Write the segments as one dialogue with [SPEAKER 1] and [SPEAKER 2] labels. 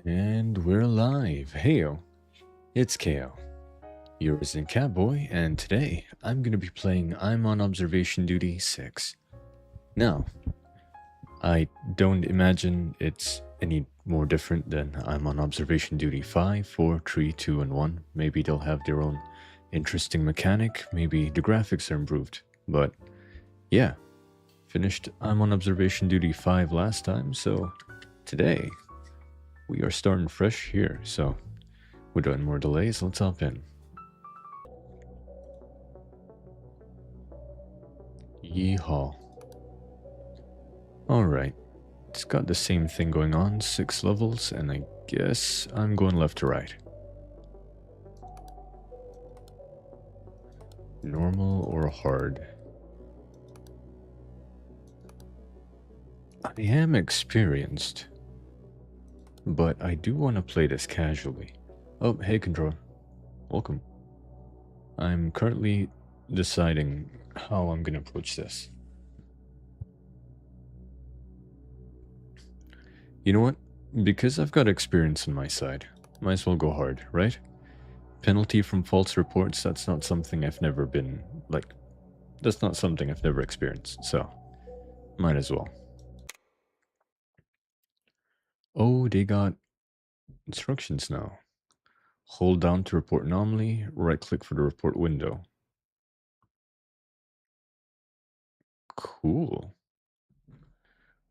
[SPEAKER 1] And we're live. Heyo, it's KO, your resident Catboy, and today I'm going to be playing I'm on Observation Duty 6. Now, I don't imagine it's any more different than I'm on Observation Duty 5, 4, 3, 2, and 1. Maybe they'll have their own interesting mechanic, maybe the graphics are improved, but yeah, finished I'm on Observation Duty 5 last time, so today we are starting fresh here, so without more delays, let's hop in. Yeehaw. Alright, it's got the same thing going on, 6 levels, and I guess I'm going left to right. Normal or hard? I am experienced, but I do want to play this casually. Oh, hey controller. Welcome. I'm currently deciding how I'm going to approach this. You know what? Because I've got experience on my side, might as well go hard, right? Penalty from false reports, that's not something I've never been, that's not something I've never experienced, so might as well. Oh, they got instructions now. Hold down to report anomaly, right click for the report window. Cool.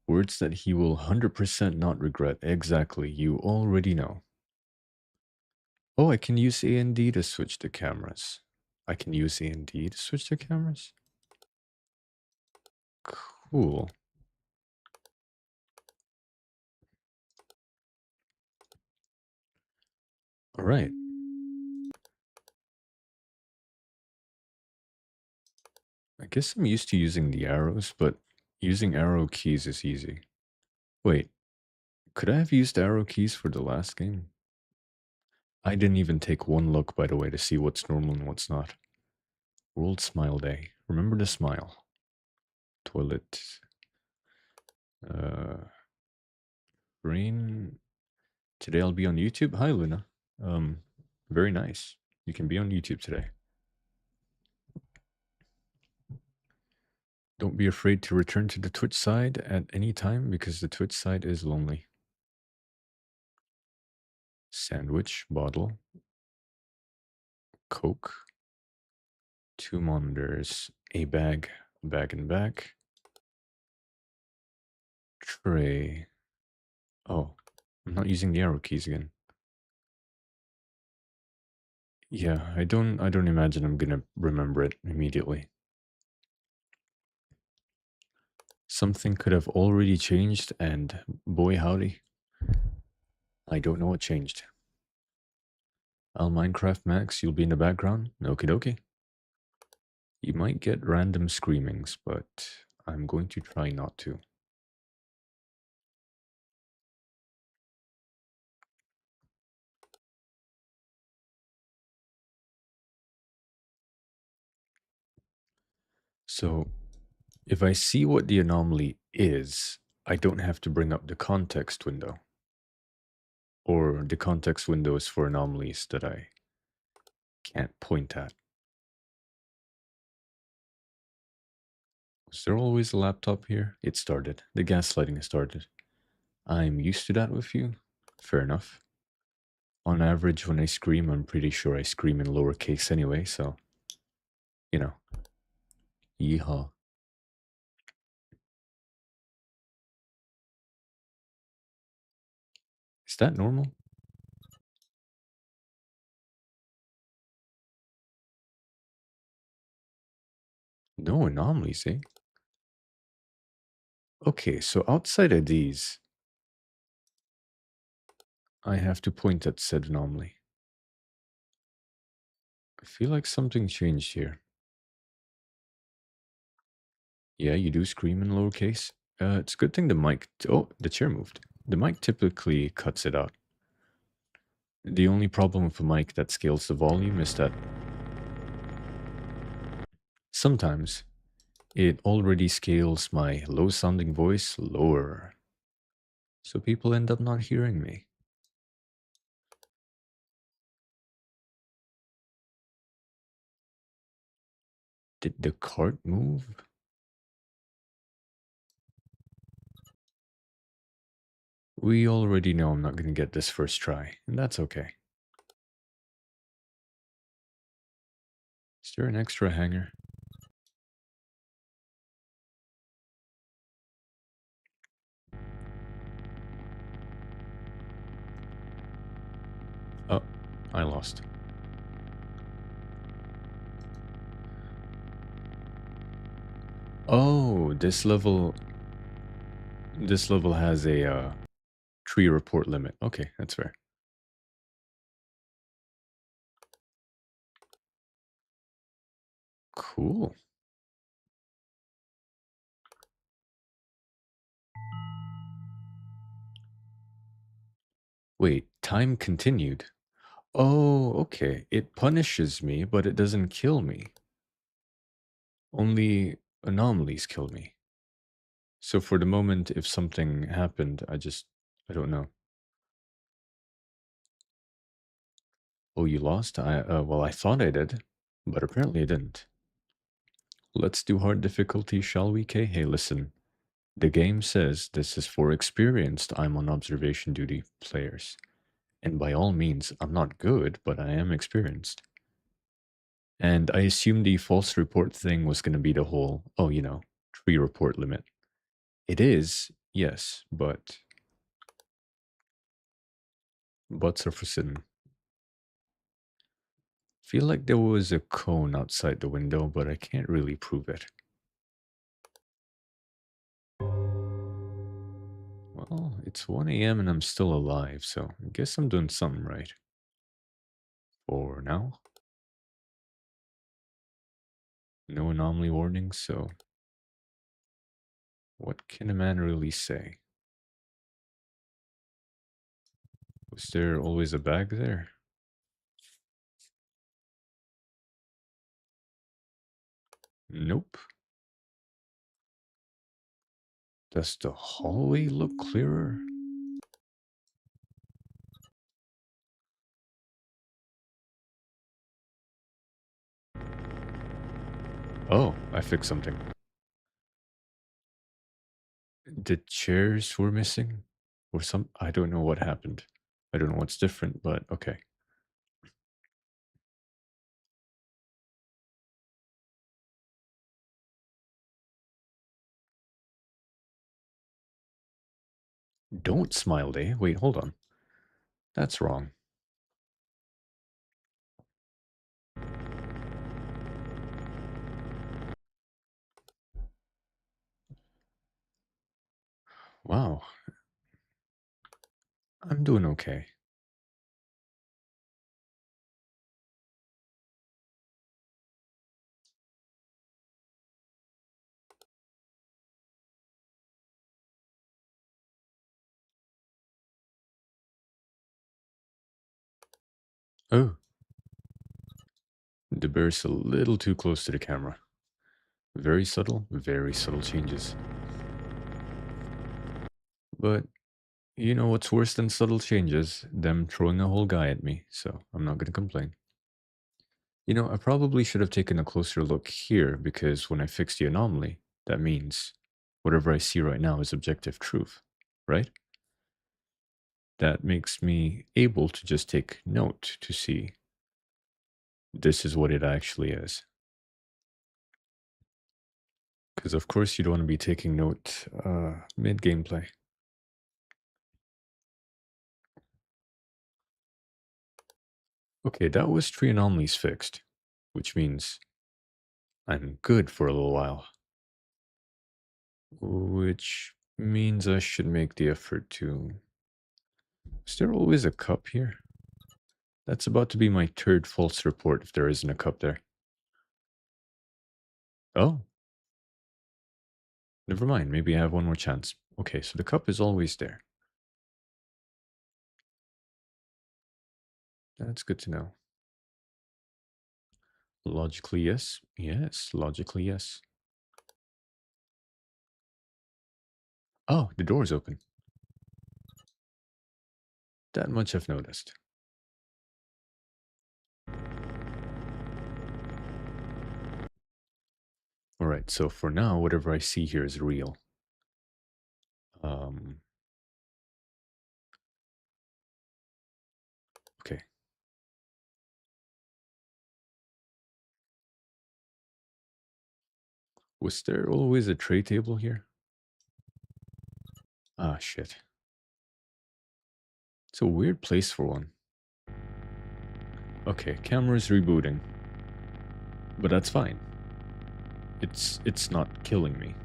[SPEAKER 1] Words that he will 100% not regret. Exactly, you already know. Oh, I can use A and D to switch the cameras. I can use A and D to switch the cameras? Cool. Alright. I guess I'm used to using the arrows, but using arrow keys is easy. Wait, could I have used arrow keys for the last game? I didn't even take one look, by the way, to see what's normal and what's not. World Smile Day. Remember to smile. Toilet. Rain. Today I'll be on YouTube. Hi, Luna. Very nice. You can be on YouTube today. Don't be afraid to return to the Twitch side at any time because the Twitch side is lonely. Sandwich, bottle, Coke, 2 monitors, a bag and back, tray. Oh, I'm not using the arrow keys again. Yeah, I don't imagine I'm gonna remember it immediately. Something could have already changed, and boy howdy, I don't know what changed. I'll Minecraft Max, you'll be in the background. Okie dokie. You might get random screamings, but I'm going to try not to. So, if I see what the anomaly is, I don't have to bring up the context window. Or the context window is for anomalies that I can't point at. Was there always a laptop here? It started. The gaslighting has started. I'm used to that with you. Fair enough. On average, when I scream, I'm pretty sure I scream in lowercase anyway, so, you know. Yeehaw. Is that normal? No anomalies, eh? Okay, so outside of these, I have to point at said anomaly. I feel like something changed here. Yeah, you do scream in lowercase. It's a good thing the mic... Oh, the chair moved. The mic typically cuts it out. The only problem with a mic that scales the volume is that sometimes it already scales my low-sounding voice lower. So people end up not hearing me. Did the cart move? We already know I'm not going to get this first try, and that's okay. Is there an extra hanger? Oh, I lost. Oh, this level has a tree report limit. Okay, that's fair. Cool. Wait, time continued. Oh, okay. It punishes me, but it doesn't kill me. Only anomalies kill me. So for the moment, if something happened, I don't know. Oh, you lost? Well, I thought I did, but apparently I didn't. Let's do hard difficulty, shall we, Kay? Hey, listen. The game says this is for experienced I'm on observation duty players. And by all means, I'm not good, but I am experienced. And I assumed the false report thing was going to be the whole, tree report limit. It is, yes, but buts are for sitting. Feel like there was a cone outside the window, but I can't really prove it. Well, it's 1 a.m. and I'm still alive, so I guess I'm doing something right. For now. No anomaly warnings, so what can a man really say? Was there always a bag there? Nope. Does the hallway look clearer? Oh, I fixed something. The chairs were missing? Or I don't know what happened. I don't know what's different, but okay. Don't smile, Day. Wait, hold on. That's wrong. Wow. I'm doing okay. Oh, the bear's a little too close to the camera. Very subtle changes. But you know what's worse than subtle changes? Them throwing a whole guy at me, so I'm not gonna complain. You know, I probably should have taken a closer look here because when I fix the anomaly, that means whatever I see right now is objective truth, right? That makes me able to just take note to see this is what it actually is. Because of course you don't want to be taking note mid gameplay. Okay, that was three anomalies fixed, which means I'm good for a little while. Which means I should make the effort to. Is there always a cup here? That's about to be my third false report if there isn't a cup there. Oh, never mind. Maybe I have one more chance. Okay, so the cup is always there. That's good to know. Logically, yes. Yes, logically, yes. Oh, the door's open. That much I've noticed. Alright, so for now, whatever I see here is real. Um, okay. Was there always a tray table here? Ah, shit. It's a weird place for one. Okay, camera's rebooting. But that's fine. It's not killing me.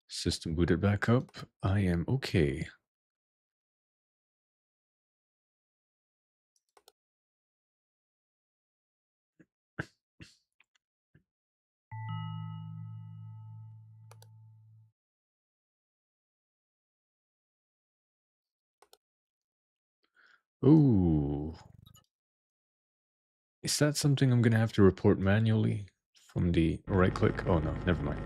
[SPEAKER 1] System booted back up. I am okay. Ooh. Is that something I'm gonna have to report manually from the right click? Oh no, never mind.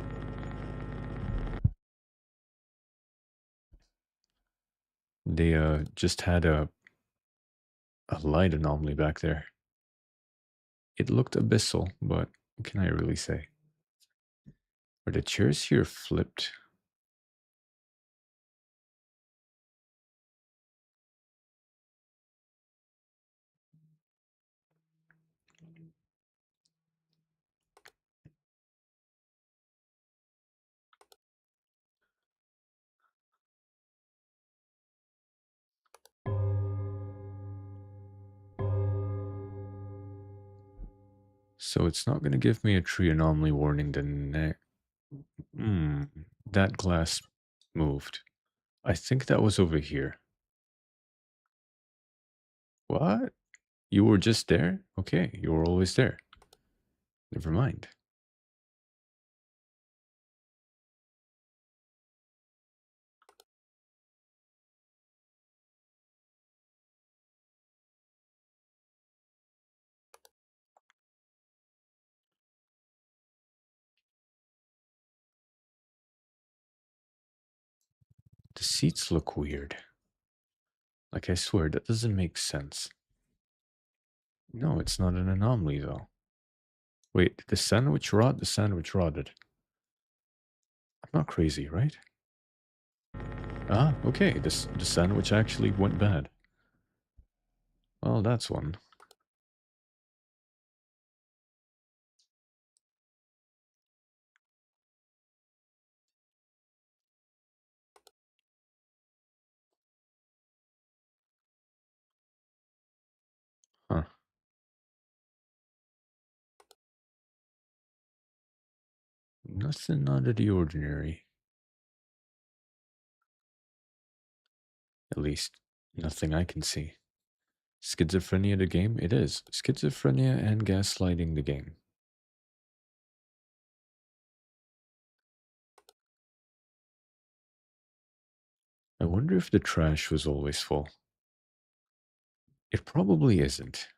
[SPEAKER 1] They just had a light anomaly back there. It looked abyssal, but what can I really say? Are the chairs here flipped? So it's not gonna give me a tree anomaly warning the next. That glass moved. I think that was over here. What? You were just there? Okay, you were always there. Never mind. The seats look weird. Like, I swear, that doesn't make sense. No, it's not an anomaly, though. Wait, did the sandwich rot? The sandwich rotted. I'm not crazy, right? Ah, okay, the sandwich actually went bad. Well, that's one. Huh. Nothing out of the ordinary. At least, nothing I can see. Schizophrenia the game? It is. Schizophrenia and gaslighting the game. I wonder if the trash was always full. It probably isn't.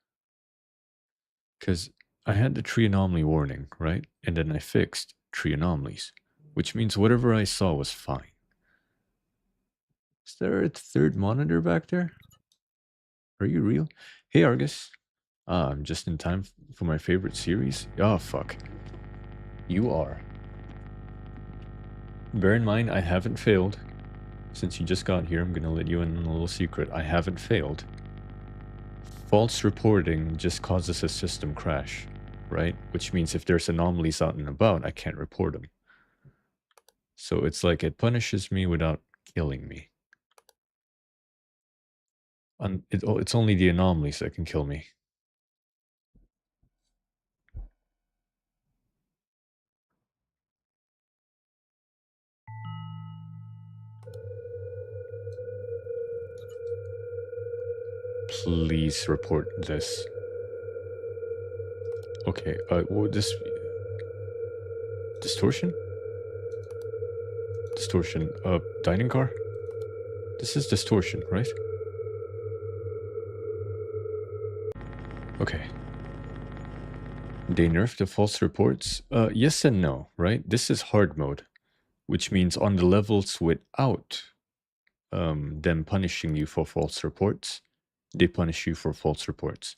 [SPEAKER 1] Because I had the tree anomaly warning, right? And then I fixed tree anomalies, which means whatever I saw was fine. Is there a third monitor back there? Are you real? Hey, Argus. I'm just in time for my favorite series. Oh, fuck. You are. Bear in mind, I haven't failed. Since you just got here, I'm going to let you in on a little secret. I haven't failed. False reporting just causes a system crash, right? Which means if there's anomalies out and about, I can't report them. So it's like it punishes me without killing me. It's only the anomalies that can kill me. Please report this. Okay, what this... Distortion? Distortion. Dining car? This is distortion, right? Okay. They nerfed the false reports? Yes and no, right? This is hard mode, which means on the levels without them punishing you for false reports, they punish you for false reports.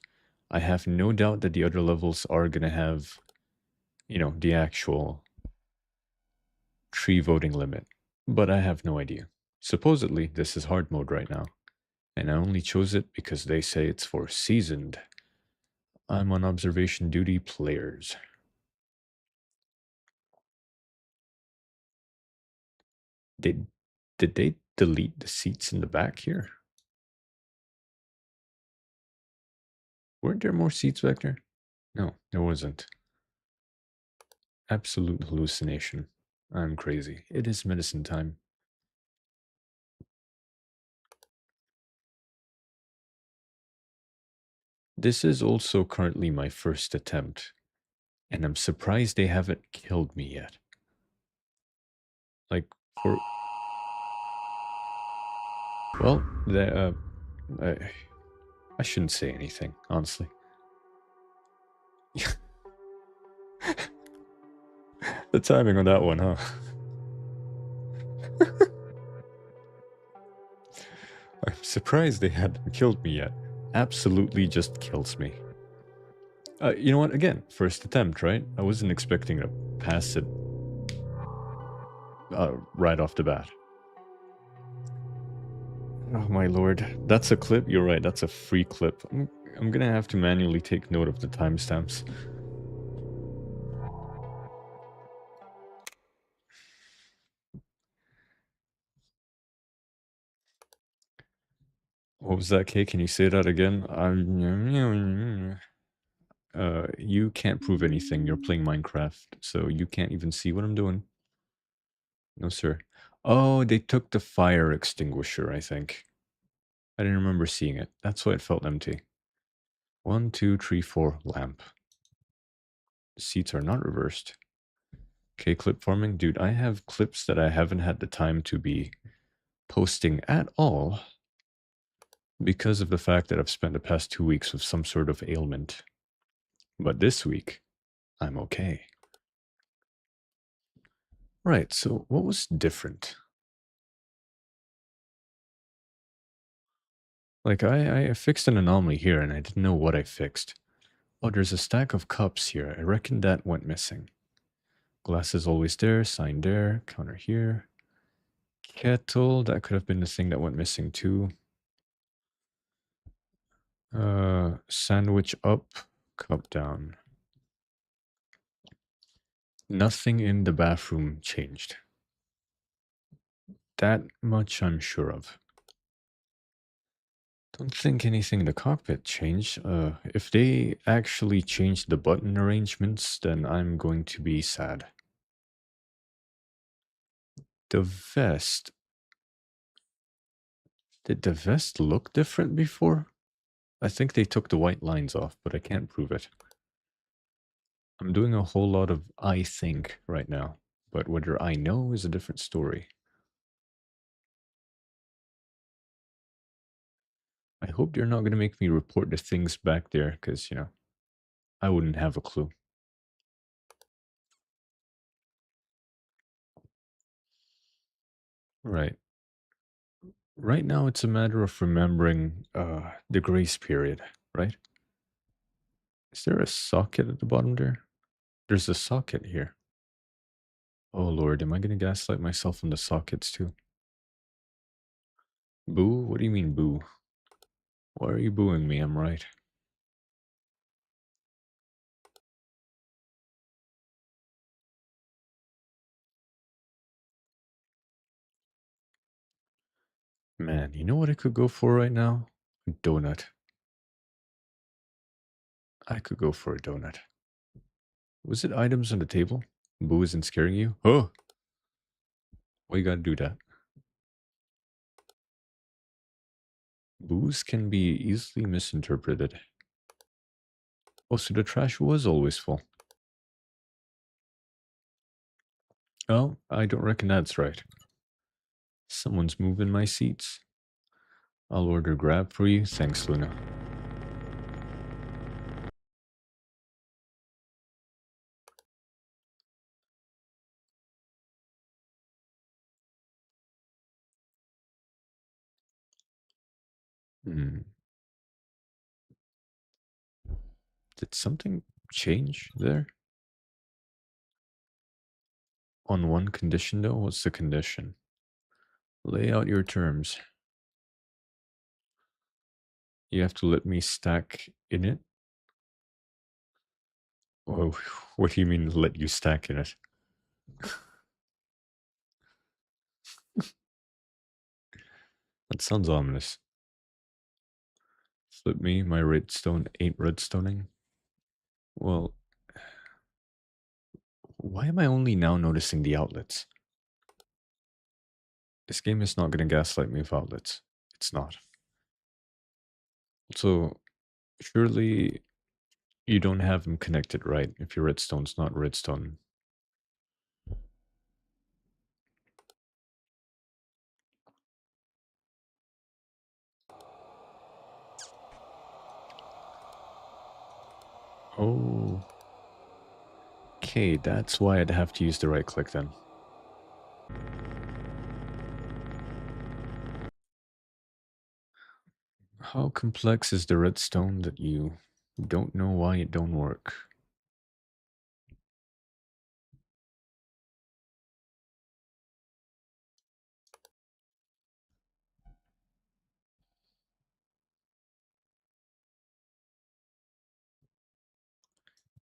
[SPEAKER 1] I have no doubt that the other levels are gonna have, the actual tree voting limit, but I have no idea. Supposedly, this is hard mode right now, and I only chose it because they say it's for seasoned. I'm on observation duty players. Did did they delete the seats in the back here? Weren't there more seats back there? No, there wasn't. Absolute hallucination. I'm crazy. It is medicine time. This is also currently my first attempt, and I'm surprised they haven't killed me yet. Like, for. Well, I shouldn't say anything, honestly. The timing on that one, huh? I'm surprised they hadn't killed me yet. Absolutely just kills me. You know what? Again, first attempt, right? I wasn't expecting to pass it right off the bat. Oh my lord, that's a clip. You're right. That's a free clip. I'm gonna have to manually take note of the timestamps. What was that, Kay? Can you say that again? You can't prove anything. You're playing Minecraft, so you can't even see what I'm doing. No, sir. Oh, they took the fire extinguisher, I think. I didn't remember seeing it. That's why it felt empty. 1, 2, 3, 4, lamp. The seats are not reversed. Okay, clip farming. Dude, I have clips that I haven't had the time to be posting at all because of the fact that I've spent the past 2 weeks with some sort of ailment. But this week, I'm okay. Right, so what was different? Like, I fixed an anomaly here and I didn't know what I fixed. Oh, there's a stack of cups here. I reckon that went missing. Glass is always there, sign there, counter here. Kettle, that could have been the thing that went missing too. Sandwich up, cup down. Nothing in the bathroom changed. That much I'm sure of. Don't think anything in the cockpit changed. If they actually changed the button arrangements, then I'm going to be sad. The vest. Did the vest look different before? I think they took the white lines off, but I can't prove it. I'm doing a whole lot of I think right now, but whether I know is a different story. I hope they're not going to make me report the things back there, because, I wouldn't have a clue. Right. Right now, it's a matter of remembering the grace period, right? Is there a socket at the bottom there? There's a socket here. Oh lord, am I going to gaslight myself on the sockets too? Boo? What do you mean boo? Why are you booing me? I'm right. Man, you know what I could go for right now? A donut. I could go for a donut. Was it items on the table? Boo isn't scaring you? Oh! Why you gotta do that? Boos can be easily misinterpreted. Oh, so the trash was always full. Oh, I don't reckon that's right. Someone's moving my seats. I'll order Grab for you. Thanks, Luna. Hmm. Did something change there? On one condition, though? What's the condition? Lay out your terms. You have to let me stack in it? Oh, what do you mean let you stack in it? That sounds ominous. Flip me, my redstone ain't redstoning. Well, why am I only now noticing the outlets? This game is not going to gaslight me with outlets. It's not. So, surely you don't have them connected, right? If your redstone's not redstone. Oh. Okay, that's why I'd have to use the right click then. How complex is the redstone that you don't know why it don't work?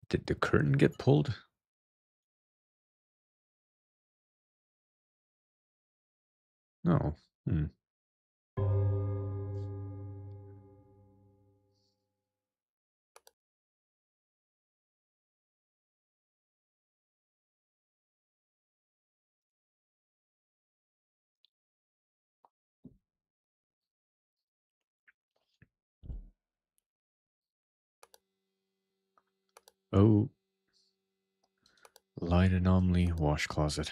[SPEAKER 1] Did the curtain get pulled? No. Hmm. Oh, light anomaly wash closet.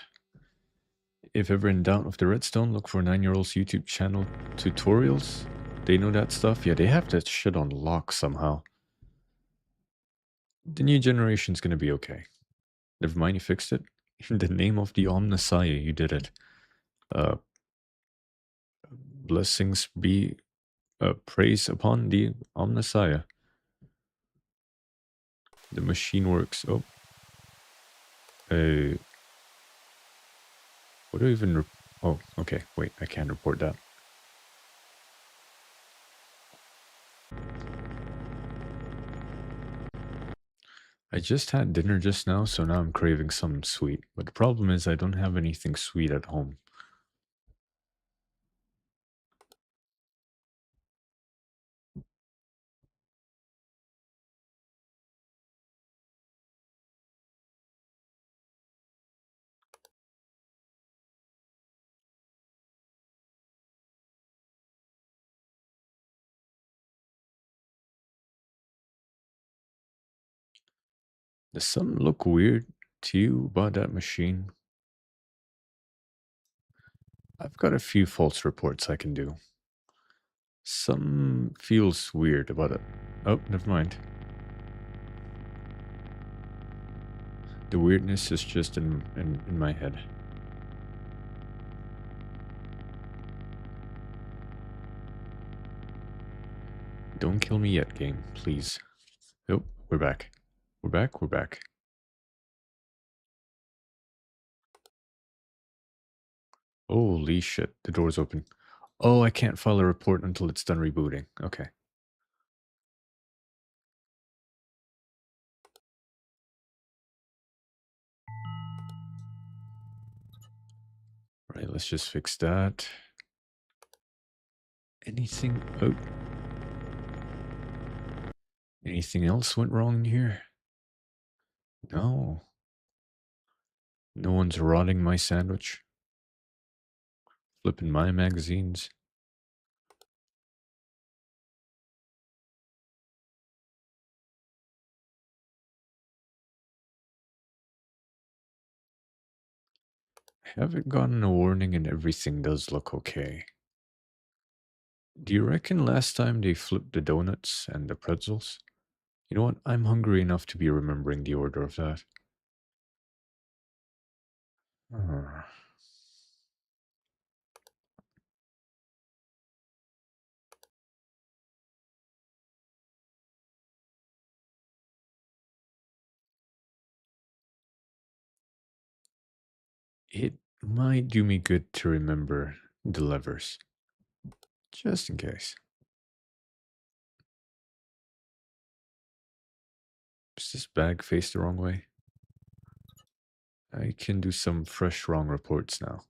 [SPEAKER 1] If ever in doubt with the redstone, look for 9-year-old's YouTube channel tutorials. They know that stuff. Yeah, they have that shit on lock somehow. The new generation's gonna be okay. Never mind, you fixed it. In the name of the Omnissiah, you did it. Uh, blessings be praise upon the Omnissiah. The machine works. Oh, uh, what do I even? Oh, okay. Wait, I can't report that. I just had dinner just now, so now I'm craving something sweet. But the problem is, I don't have anything sweet at home. Does something look weird to you about that machine? I've got a few false reports I can do. Some feels weird about it. Oh, never mind. The weirdness is just in my head. Don't kill me yet, game, please. Oh, we're back. We're back, we're back. Holy shit, the door's open. Oh, I can't file a report until it's done rebooting. Okay. Right, let's just fix that. Anything? Oh. Anything else went wrong in here? No. No one's rotting my sandwich. Flipping my magazines. Haven't gotten a warning and everything does look okay. Do you reckon last time they flipped the donuts and the pretzels? You know what? I'm hungry enough to be remembering the order of that. Uh, It might do me good to remember the levers, just in case. Is this bag faced the wrong way? I can do some fresh wrong reports now.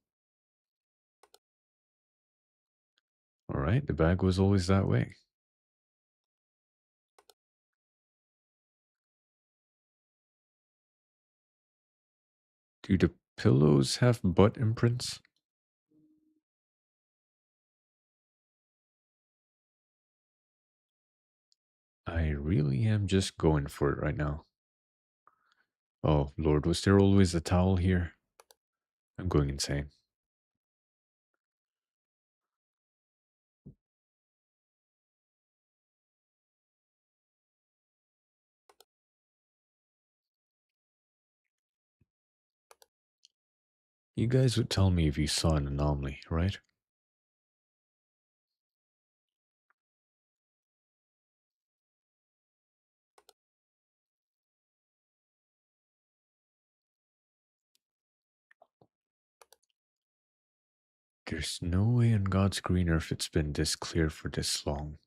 [SPEAKER 1] Alright, the bag was always that way. Do the pillows have butt imprints? I really am just going for it right now. Oh, Lord, was there always a towel here? I'm going insane. You guys would tell me if you saw an anomaly, right? There's no way on God's green earth it's been this clear for this long.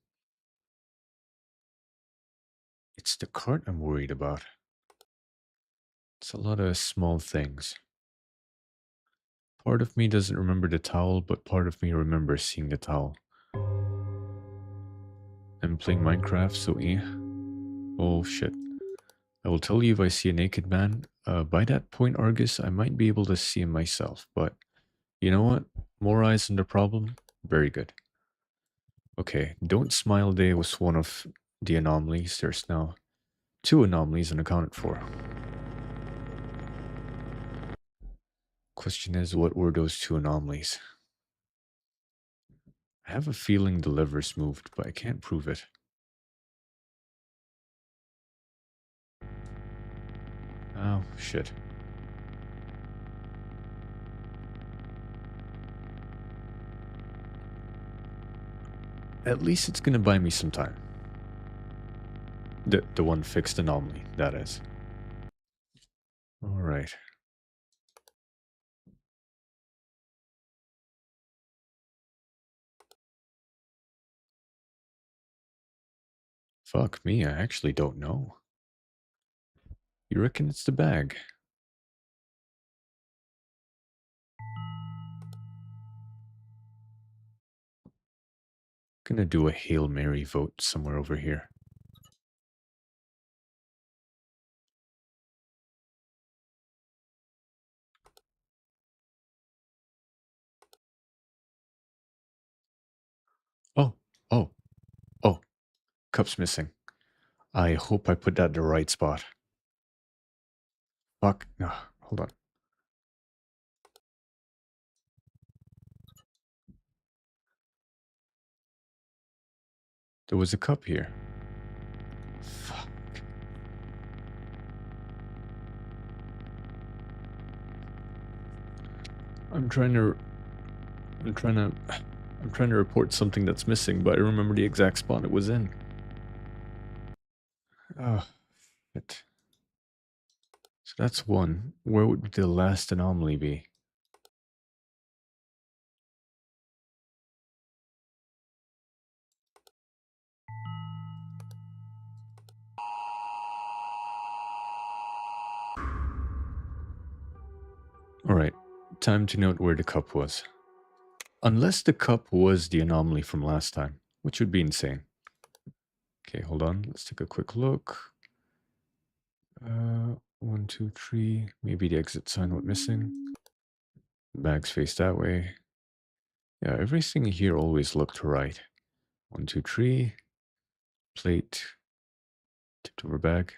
[SPEAKER 1] It's the cart I'm worried about. It's a lot of small things. Part of me doesn't remember the towel, but part of me remembers seeing the towel. I'm playing Minecraft, so eh. Oh shit. I will tell you if I see a naked man. By that point, Argus, I might be able to see him myself, but you know what? More eyes on the problem? Very good. Okay, Don't Smile Day was one of the anomalies. There's now two anomalies unaccounted for. Question is, what were those two anomalies? I have a feeling the lever's moved, but I can't prove it. Oh, shit. At least it's gonna buy me some time. The one fixed anomaly, that is. Alright. Fuck me, I actually don't know. You reckon it's the bag? Gonna do a Hail Mary vote somewhere over here. Oh, oh, oh, cup's missing. I hope I put that in the right spot. Fuck, no, hold on. There was a cup here. Fuck. I'm trying to I'm trying to I'm trying to report something that's missing, but I remember the exact spot it was in. Oh, shit. So that's one. Where would the last anomaly be? Alright, time to note where the cup was. Unless the cup was the anomaly from last time, which would be insane. Okay, hold on. Let's take a quick look. 1, 2, 3. Maybe the exit sign went missing. Bags face that way. Yeah, everything here always looked right. 1, 2, 3. Plate. Tipped over bag.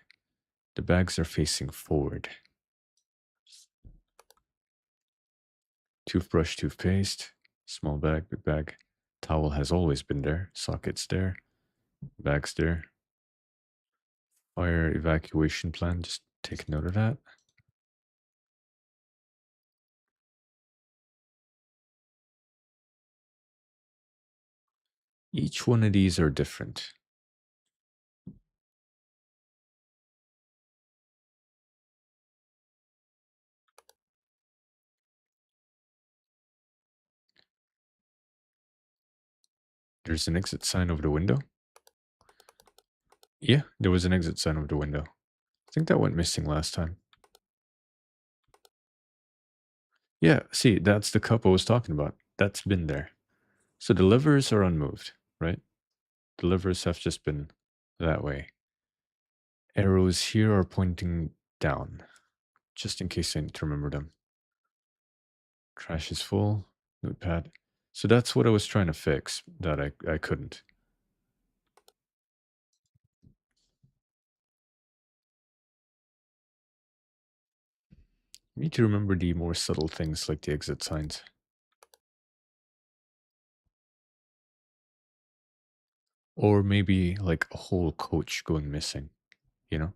[SPEAKER 1] The bags are facing forward. Toothbrush, toothpaste. Small bag, big bag. Towel has always been there. Sockets there. Bags there. Fire evacuation plan. Just take note of that. Each one of these are different. There's an exit sign over the window. Yeah, there was an exit sign over the window. I think that went missing last time. Yeah, see, that's the cup I was talking about. That's been there. So the levers are unmoved, right? The levers have just been that way. Arrows here are pointing down, just in case I need to remember them. Trash is full. Notepad. So that's what I was trying to fix that I couldn't. Need to remember the more subtle things like the exit signs. Or maybe like a whole coach going missing, you know?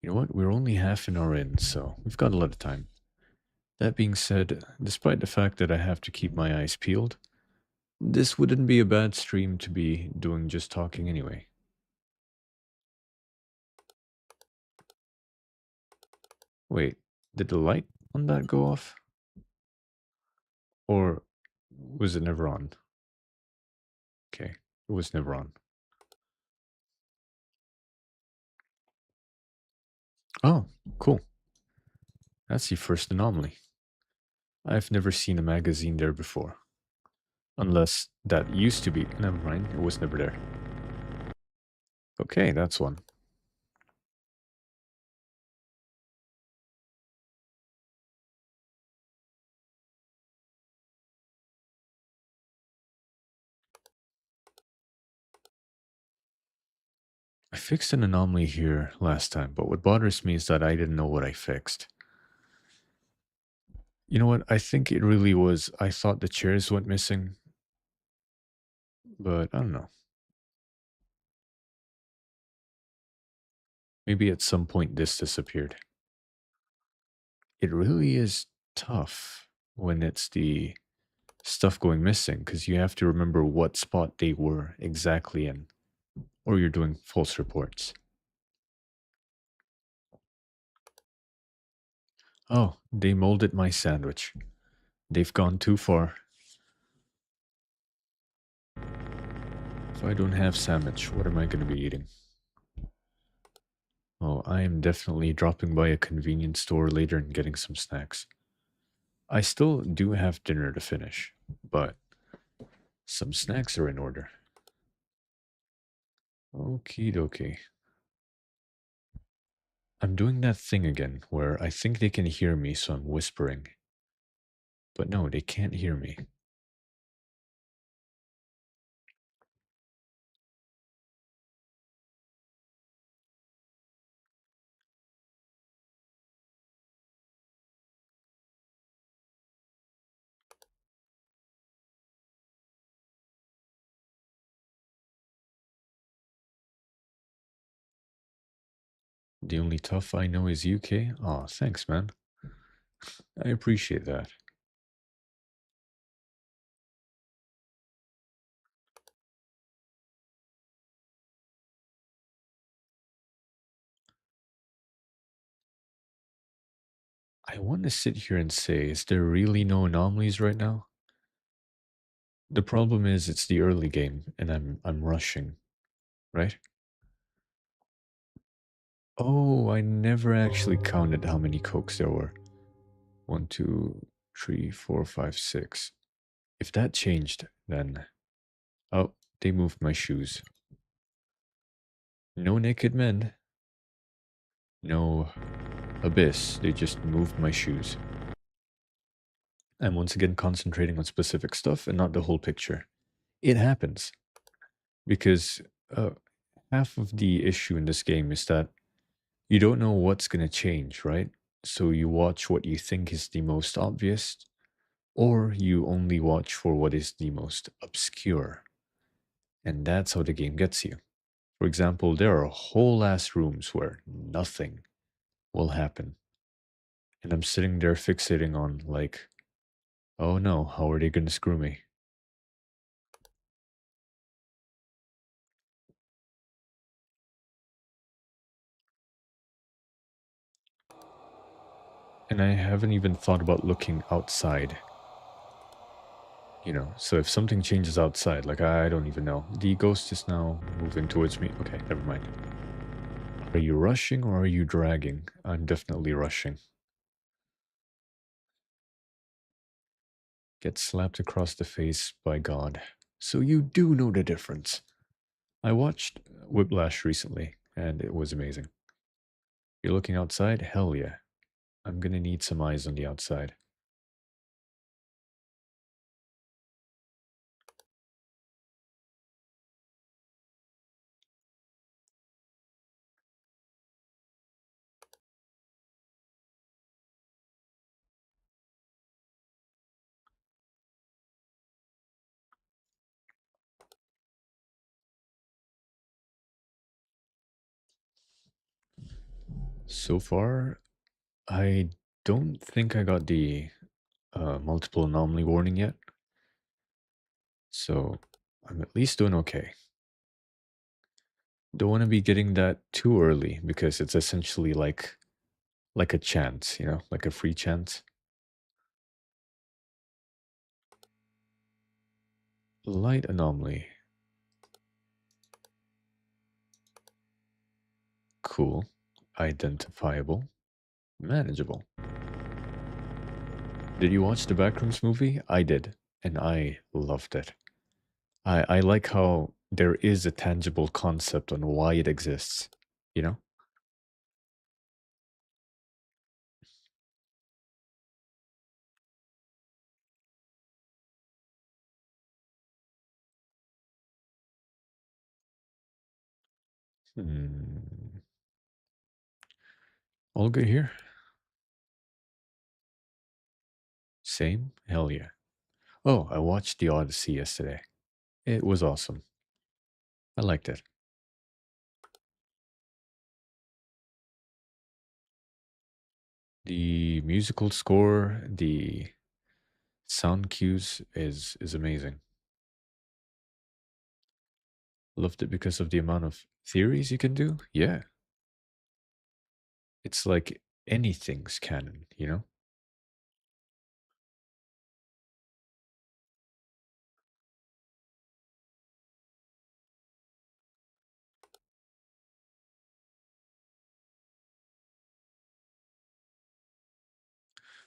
[SPEAKER 1] You know what? We're only half an hour in, so we've got a lot of time. That being said, despite the fact that I have to keep my eyes peeled, this wouldn't be a bad stream to be doing just talking anyway. Wait, did the light on that go off? Or was it never on? Okay, it was never on. Oh, cool. That's the first anomaly. I've never seen a magazine there before. Unless that used to be. Never mind, it was never there. Okay, that's one. I fixed an anomaly here last time, but what bothers me is that I didn't know what I fixed. You know what? I think it really was. I thought the chairs went missing, but I don't know. Maybe at some point this disappeared. It really is tough when it's the stuff going missing because you have to remember what spot they were exactly in, or you're doing false reports. Oh, they molded my sandwich. They've gone too far. If I don't have sandwich, what am I going to be eating? Oh, I am definitely dropping by a convenience store later and getting some snacks. I still do have dinner to finish, but some snacks are in order. Okie dokie. I'm doing that thing again where I think they can hear me, so I'm whispering. But no, they can't hear me. The only tough I know is UK. Aw, thanks, man. I appreciate that. I want to sit here and say, is there really no anomalies right now? The problem is it's the early game and I'm rushing, right? Oh, I never actually counted how many cokes there were. One, two, three, four, five, six. If that changed, then oh, they moved my shoes. No naked men. No abyss. They just moved my shoes. I'm once again concentrating on specific stuff and not the whole picture. It happens because uh, half of the issue in this game is that you don't know what's going to change, right? So you watch what you think is the most obvious, or you only watch for what is the most obscure. And that's how the game gets you. For example, there are whole ass rooms where nothing will happen. And I'm sitting there fixating on, like, oh no, how are they going to screw me? And I haven't even thought about looking outside, you know. So if something changes outside, like I don't even know. The ghost is now moving towards me. Okay, never mind. Are you rushing or are you dragging? I'm definitely rushing. Get slapped across the face by God. So you do know the difference. I watched Whiplash recently, and it was amazing. You're looking outside? Hell yeah. I'm gonna need some eyes on the outside. So far, I don't think I got the multiple anomaly warning yet, so I'm at least doing okay. Don't want to be getting that too early because it's essentially like a chance, you know, like a free chance. Light anomaly. Cool. Identifiable. Manageable. Did you watch the Backrooms movie? I did, and I loved it. I like how there is a tangible concept on why it exists, you know? Hmm. All good here? Same? Hell yeah. Oh, I watched The Odyssey yesterday. It was awesome. I liked it. The musical score, the sound cues is amazing. Loved it because of the amount of theories you can do. Yeah. It's like anything's canon, you know?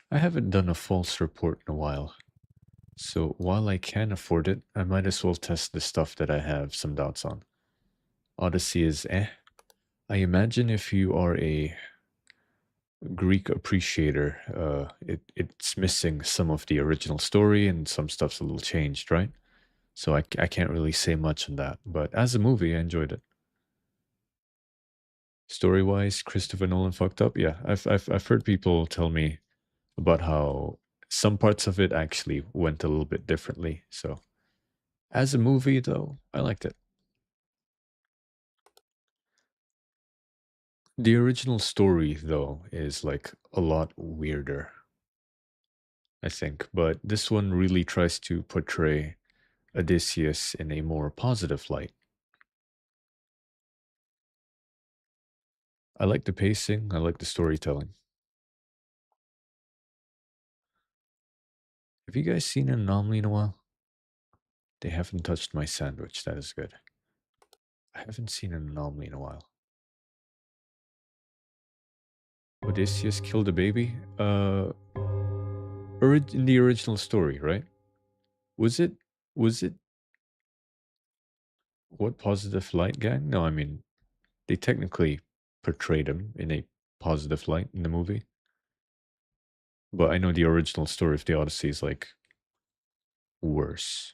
[SPEAKER 1] I haven't done a false report in a while. So while I can afford it, I might as well test the stuff that I have some doubts on. Odyssey is eh. I imagine if you are a Greek appreciator, it's missing some of the original story and some stuff's a little changed, right? So I can't really say much on that. But as a movie, I enjoyed it. Story wise, Christopher Nolan fucked up. Yeah, I've heard people tell me about how some parts of it actually went a little bit differently. So as a movie, though, I liked it. The original story, though, is like a lot weirder, I think. But this one really tries to portray Odysseus in a more positive light. I like the pacing, I like the storytelling. Have you guys seen an anomaly in a while? They haven't touched my sandwich. That is good. I haven't seen an anomaly in a while. Odysseus killed a baby? In the original story, right? Was it, was it, what positive light gang? No, I mean, they technically portrayed him in a positive light in the movie. But I know the original story of the Odyssey is like worse.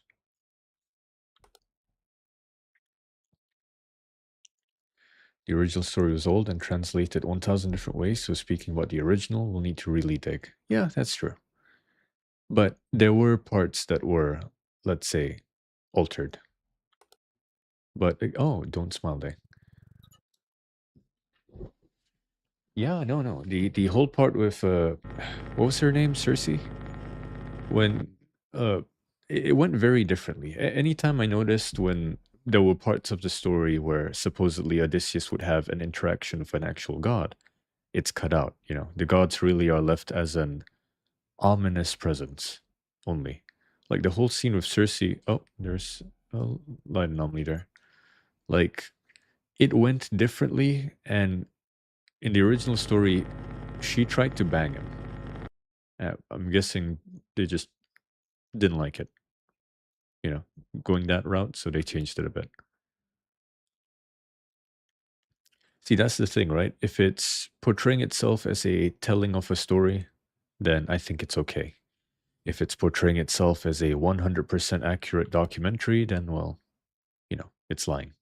[SPEAKER 1] The original story was old and translated 1,000 different ways, so speaking about the original, we'll need to really dig. Yeah, that's true. But there were parts that were, let's say, altered. But oh, don't smile, Day. Yeah, no, no. The whole part with what was her name, Cersei? When uh, it went very differently. Anytime I noticed when there were parts of the story where supposedly Odysseus would have an interaction with an actual god, it's cut out. The gods really are left as an ominous presence only. Like the whole scene with Cersei. Oh, there's a light anomaly there. Like it went differently, and in the original story, she tried to bang him. I'm guessing they just didn't like it, you know, going that route, so they changed it a bit. See, that's the thing, right? If it's portraying itself as a telling of a story, then I think it's okay. If it's portraying itself as a 100% accurate documentary, then, well, it's lying.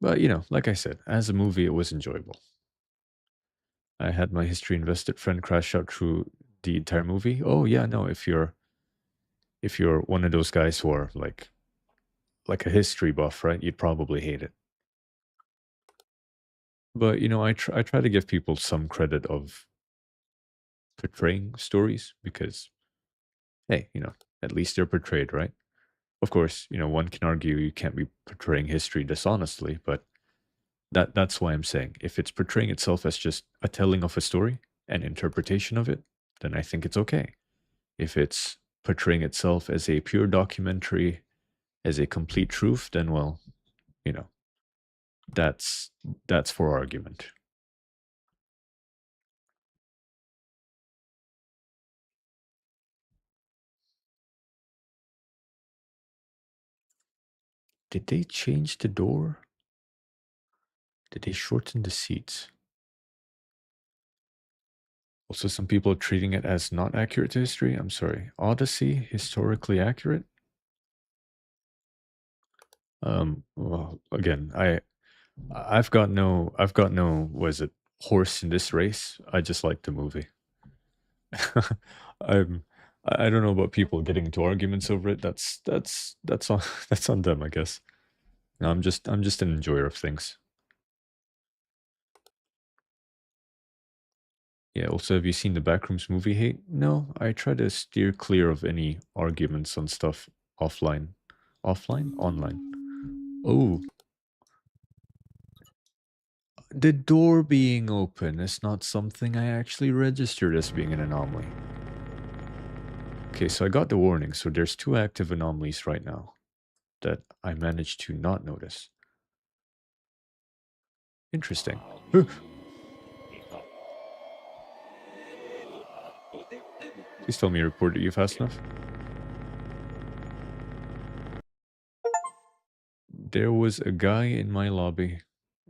[SPEAKER 1] But, like I said, as a movie, it was enjoyable. I had my history invested friend crash out through the entire movie. Oh yeah, no, if you're one of those guys who are like a history buff, right? You'd probably hate it. But I try to give people some credit of portraying stories because hey, at least they're portrayed, right? Of course, one can argue you can't be portraying history dishonestly, but that's why I'm saying if it's portraying itself as just a telling of a story and interpretation of it, then I think it's okay. If it's portraying itself as a pure documentary, as a complete truth, then well, you know, that's that's for argument. Did they change the door? Did they shorten the seats? Also, some people are treating it as not accurate to history. I'm sorry. Odyssey, historically accurate? Well, again, I've got no, was it horse in this race? I just like the movie. I'm, I don't know about people getting into arguments over it. That's on that's on them, I guess. No, I'm just an enjoyer of things. Yeah, also, have you seen the Backrooms movie hate? No, I try to steer clear of any arguments on stuff offline. Offline? Online. Oh, the door being open is not something I actually registered as being an anomaly. Okay, so I got the warning, so there's two active anomalies right now that I managed to not notice. Interesting. Please tell me you reported you fast enough. There was a guy in my lobby,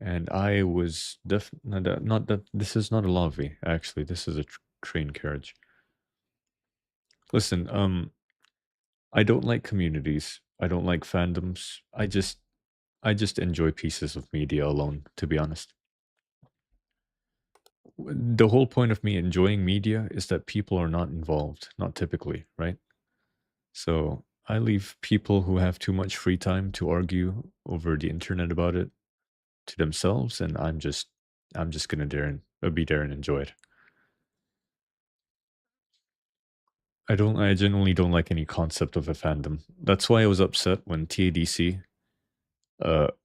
[SPEAKER 1] and I was not that this is not a lobby. Actually, this is a train carriage. Listen, I don't like communities. I don't like fandoms. I just enjoy pieces of media alone. To be honest, the whole point of me enjoying media is that people are not involved. Not typically, right? So I leave people who have too much free time to argue over the internet about it to themselves, and I'm just gonna be there and enjoy it. I genuinely don't like any concept of a fandom. That's why I was upset when TADC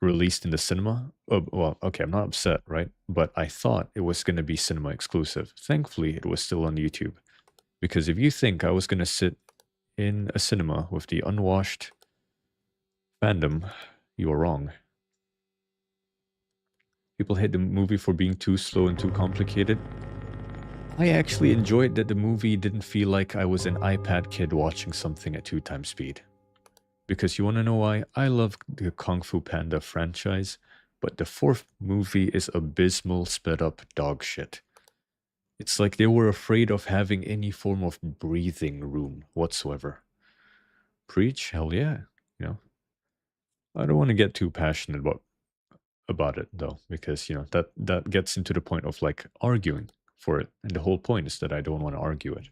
[SPEAKER 1] released in the cinema. Oh, well, okay, I'm not upset, right? But I thought it was gonna be cinema exclusive. Thankfully, it was still on YouTube. Because if you think I was gonna sit in a cinema with the unwashed fandom, you are wrong. People hate the movie for being too slow and too complicated. I actually enjoyed that the movie didn't feel like I was an iPad kid watching something at 2 times speed. Because you want to know why? I love the Kung Fu Panda franchise, but the fourth movie is abysmal, sped up dog shit. It's like they were afraid of having any form of breathing room whatsoever. Preach? Hell yeah. You know, I don't want to get too passionate about it though, because that gets into the point of like arguing for it, and the whole point is that I don't want to argue it.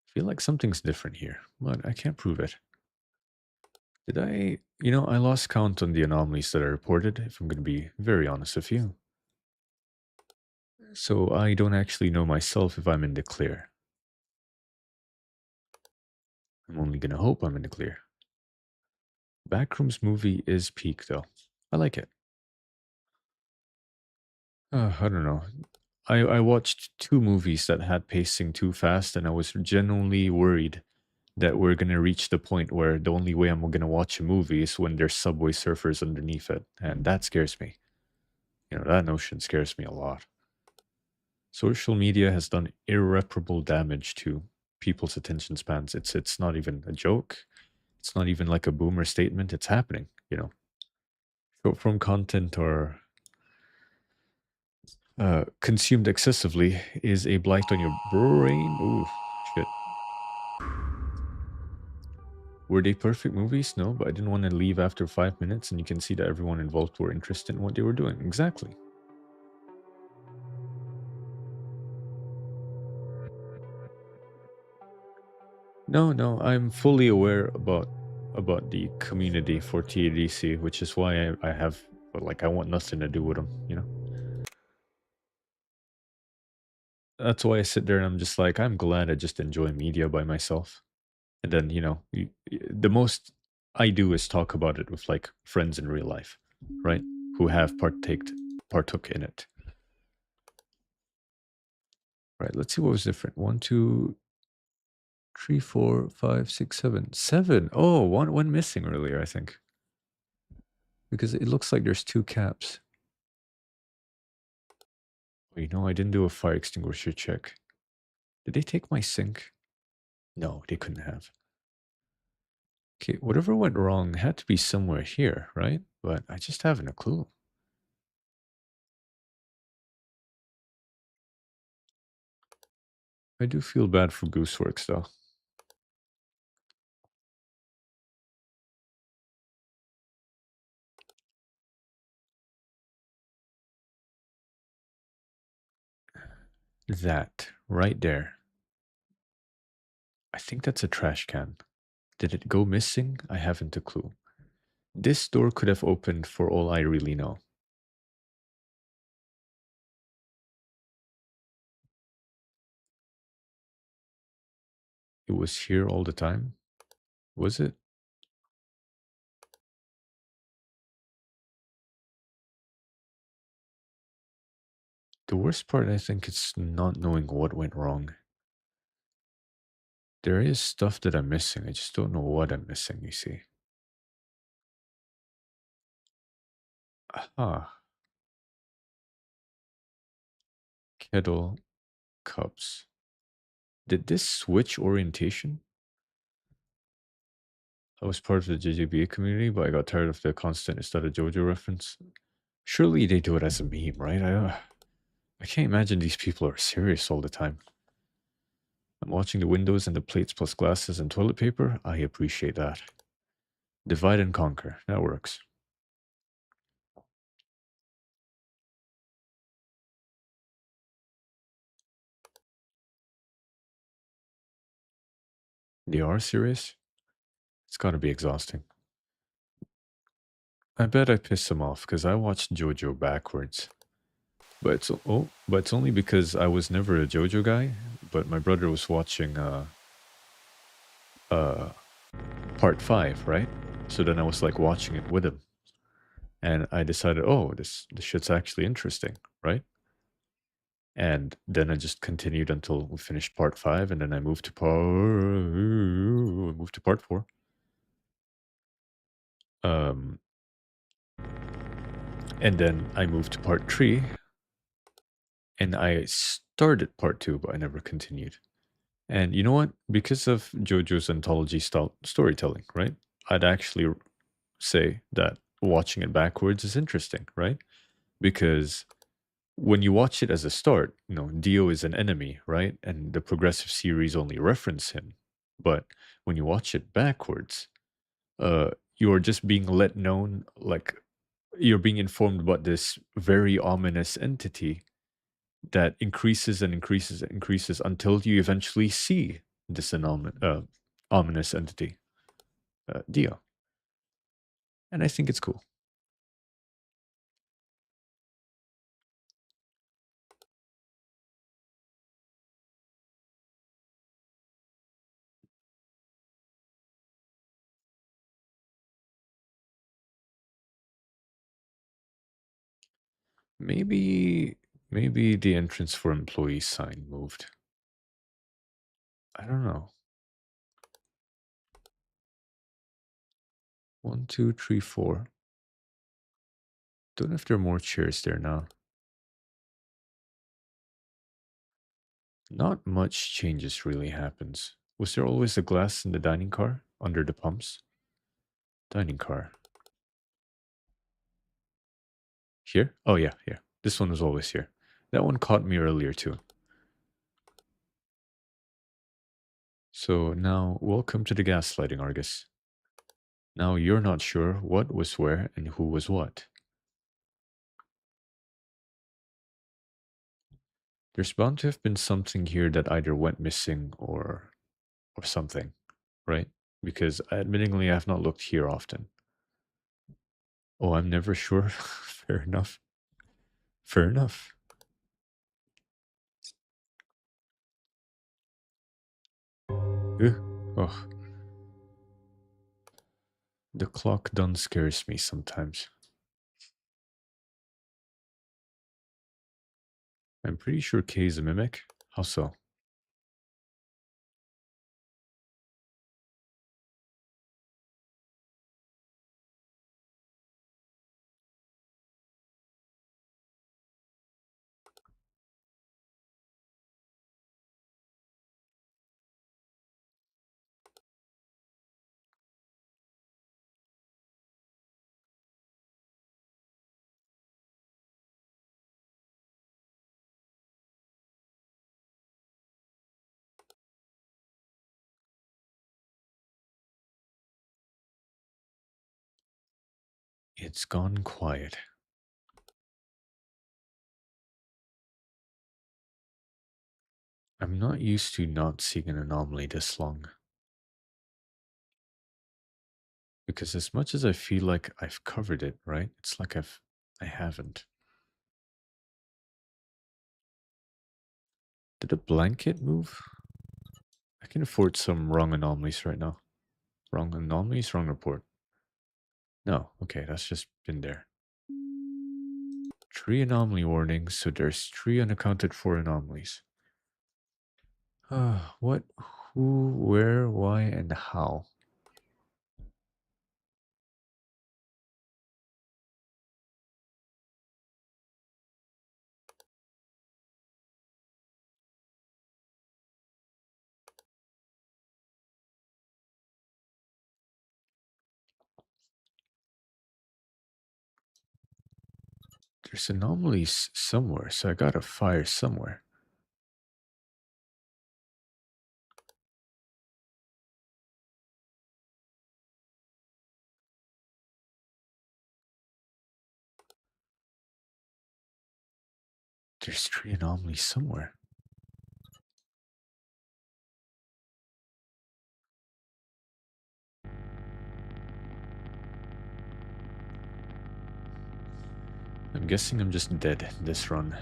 [SPEAKER 1] I feel like something's different here, but I can't prove it. Did I? I lost count on the anomalies that I reported, if I'm going to be very honest with you. So I don't actually know myself if I'm in the clear. I'm only gonna hope I'm in the clear. Backrooms movie is peak though. I like it. I don't know. I watched two movies that had pacing too fast, and I was genuinely worried that we're gonna reach the point where the only way I'm gonna watch a movie is when there's subway surfers underneath it, and that scares me. You know, that notion scares me a lot. Social media has done irreparable damage to people's attention spans. It's not even a joke. It's not even like a boomer statement. It's happening. You know, short form content or consumed excessively is a blight on your brain. Ooh, shit. Were they perfect movies? No, but I didn't want to leave after 5 minutes, and you can see that everyone involved were interested in what they were doing. Exactly. No, no, I'm fully aware about the community for TADC, which is why I have but like I want nothing to do with them, you know. That's why I sit there and I'm just like I'm glad I just enjoy media by myself. And then, you know, the most I do is talk about it with like friends in real life, right? Who have partook in it. Right, let's see what was different. One, two, three, four, five, six, seven. Seven. Oh, one missing earlier, I think. Because it looks like there's two caps. Oh, you know, I didn't do a fire extinguisher check. Did they take my sink? No, they couldn't have. Okay, whatever went wrong had to be somewhere here, right? But I just haven't a clue. I do feel bad for Gooseworks, though. That right there. I think that's a trash can. Did it go missing? I haven't a clue. This door could have opened for all I really know. It was here all the time. Was it? The worst part, I think, is not knowing what went wrong. There is stuff that I'm missing. I just don't know what I'm missing, you see. Aha. Kettle, cups. Did this switch orientation? I was part of the JJBA community, but I got tired of the constant instead of JoJo reference. Surely they do it as a meme, right? I can't imagine these people are serious all the time. I'm watching the windows and the plates plus glasses and toilet paper. I appreciate that. Divide and conquer. That works. They are serious? It's gotta be exhausting. I bet I pissed them off because I watched JoJo backwards. But it's only because I was never a JoJo guy, but my brother was watching uh part 5, right? So then I was like watching it with him. And I decided, oh, this shit's actually interesting, right? And then I just continued until we finished part 5, and then I moved to part 4. Um, and then I moved to part 3, and I started part 2, but I never continued. And you know what? Because of JoJo's anthology style storytelling, right? I'd actually say that watching it backwards is interesting, right? Because when you watch it as a start, you know, Dio is an enemy, right? And the progressive series only reference him. But when you watch it backwards, you're just being let known, like you're being informed about this very ominous entity that increases and increases and increases until you eventually see this ominous entity, Dio. And I think it's cool. Maybe, maybe the entrance for employees sign moved. I don't know. 1, 2, 3, 4. Don't know if there are more chairs there now. Not much changes really happens. Was there always a glass in the dining car under the pumps? Dining car. Here? Oh yeah, yeah. This one was always here. That one caught me earlier too. So now, welcome to the gaslighting, Argus. Now you're not sure what was where and who was what. There's bound to have been something here that either went missing or something, right? Because admittingly, I've not looked here often. Oh, I'm never sure. Fair enough. Fair enough. Ugh. Oh, the clock done scares me sometimes. I'm pretty sure K is a mimic. How so? It's gone quiet. I'm not used to not seeing an anomaly this long. Because as much as I feel like I've covered it, right? It's like I haven't. Did a blanket move? I can afford some wrong anomalies right now. Wrong anomalies, wrong report. No, okay, that's just been there. 3 anomaly warnings, so there's 3 unaccounted for anomalies. What, who, where, why, and how? There's anomalies somewhere, so I gotta fire somewhere. There's 3 anomalies somewhere. I'm guessing I'm just dead this run.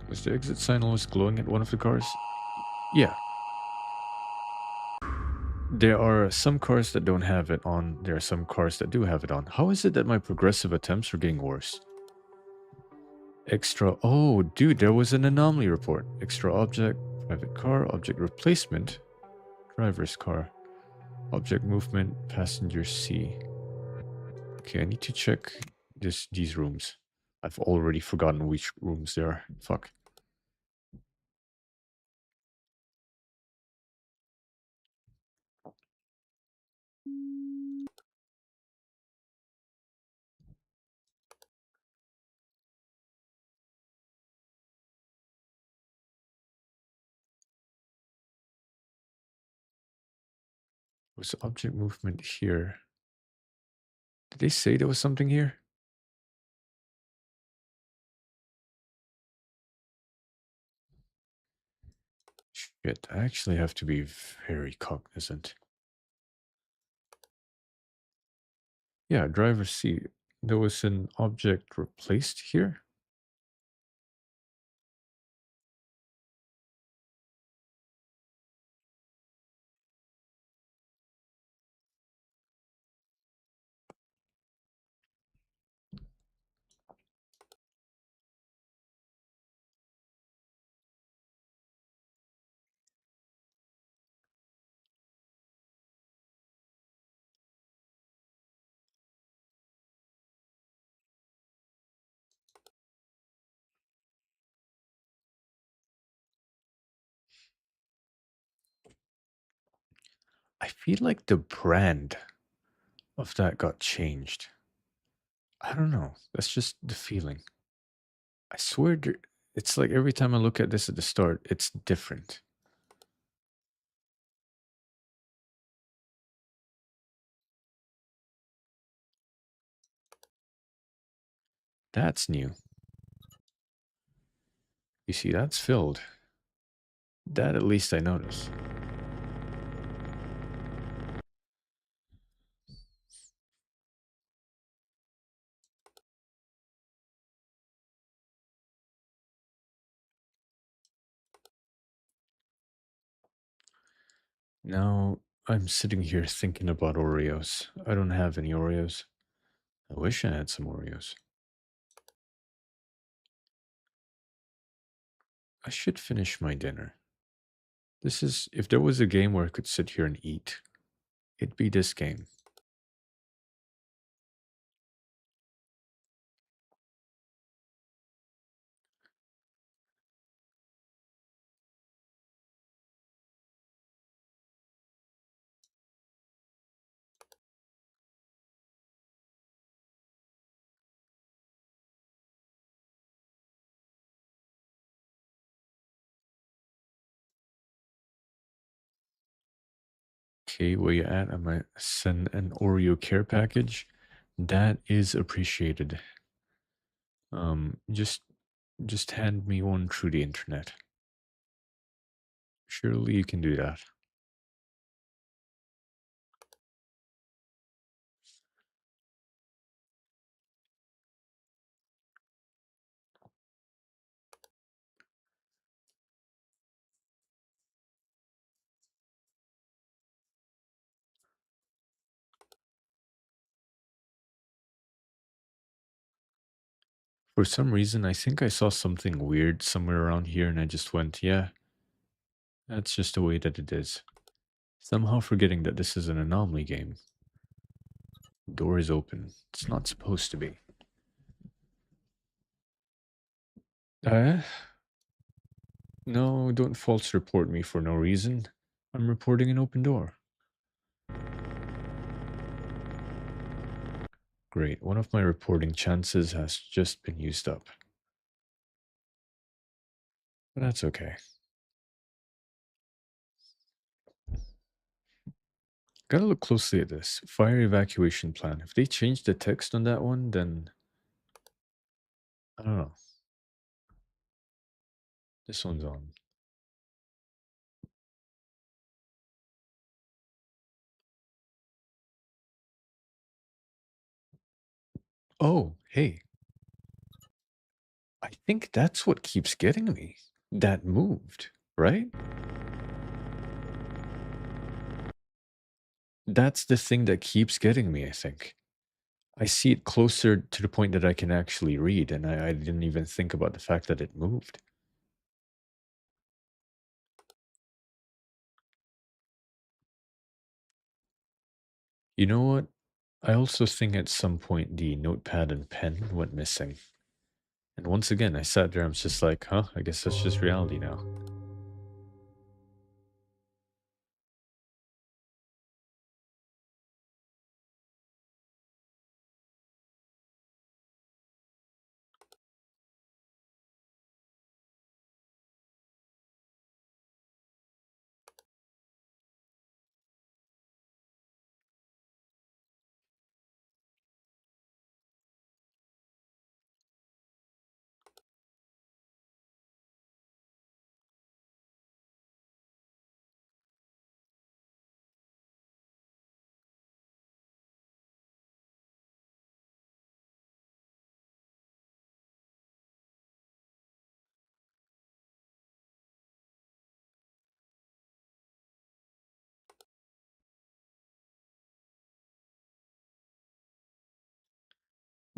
[SPEAKER 1] Was the exit sign always glowing at one of the cars? Yeah. There are some cars that don't have it on. There are some cars that do have it on. How is it that my progressive attempts are getting worse? Extra. Oh, dude, there was an anomaly report. Extra object, private car, object replacement, driver's car, object movement, passenger C. Okay, I need to check these rooms. I've already forgotten which rooms they are. Fuck. Was object movement here? Did they say there was something here? Shit, I actually have to be very cognizant. Yeah, driver's seat. There was an object replaced here? I feel like the brand of that got changed. I don't know. That's just the feeling. I swear, it's like every time I look at this at the start, it's different. That's new. You see, that's filled. That at least I notice. Now, I'm sitting here thinking about Oreos. I don't have any Oreos. I wish I had some Oreos. I should finish my dinner. This is, if there was a game where I could sit here and eat, it'd be this game. Okay, where you at? I might send an Oreo care package. That is appreciated. Just hand me one through the internet. Surely you can do that. For some reason, I think I saw something weird somewhere around here and I just went, yeah, that's just the way that it is. Somehow forgetting that this is an anomaly game. Door is open. It's not supposed to be. Uh, no, don't false report me for no reason. I'm reporting an open door. Great, one of my reporting chances has just been used up. But that's okay. Gotta look closely at this. Fire evacuation plan. If they changed the text on that one, then I don't know. This one's on. Oh, hey. I think that's what keeps getting me. That moved, right? That's the thing that keeps getting me, I think. I see it closer to the point that I can actually read, and I didn't even think about the fact that it moved. You know what? I also think at some point the notepad and pen went missing. And once again, I sat there, I'm just like, huh, I guess that's just reality now.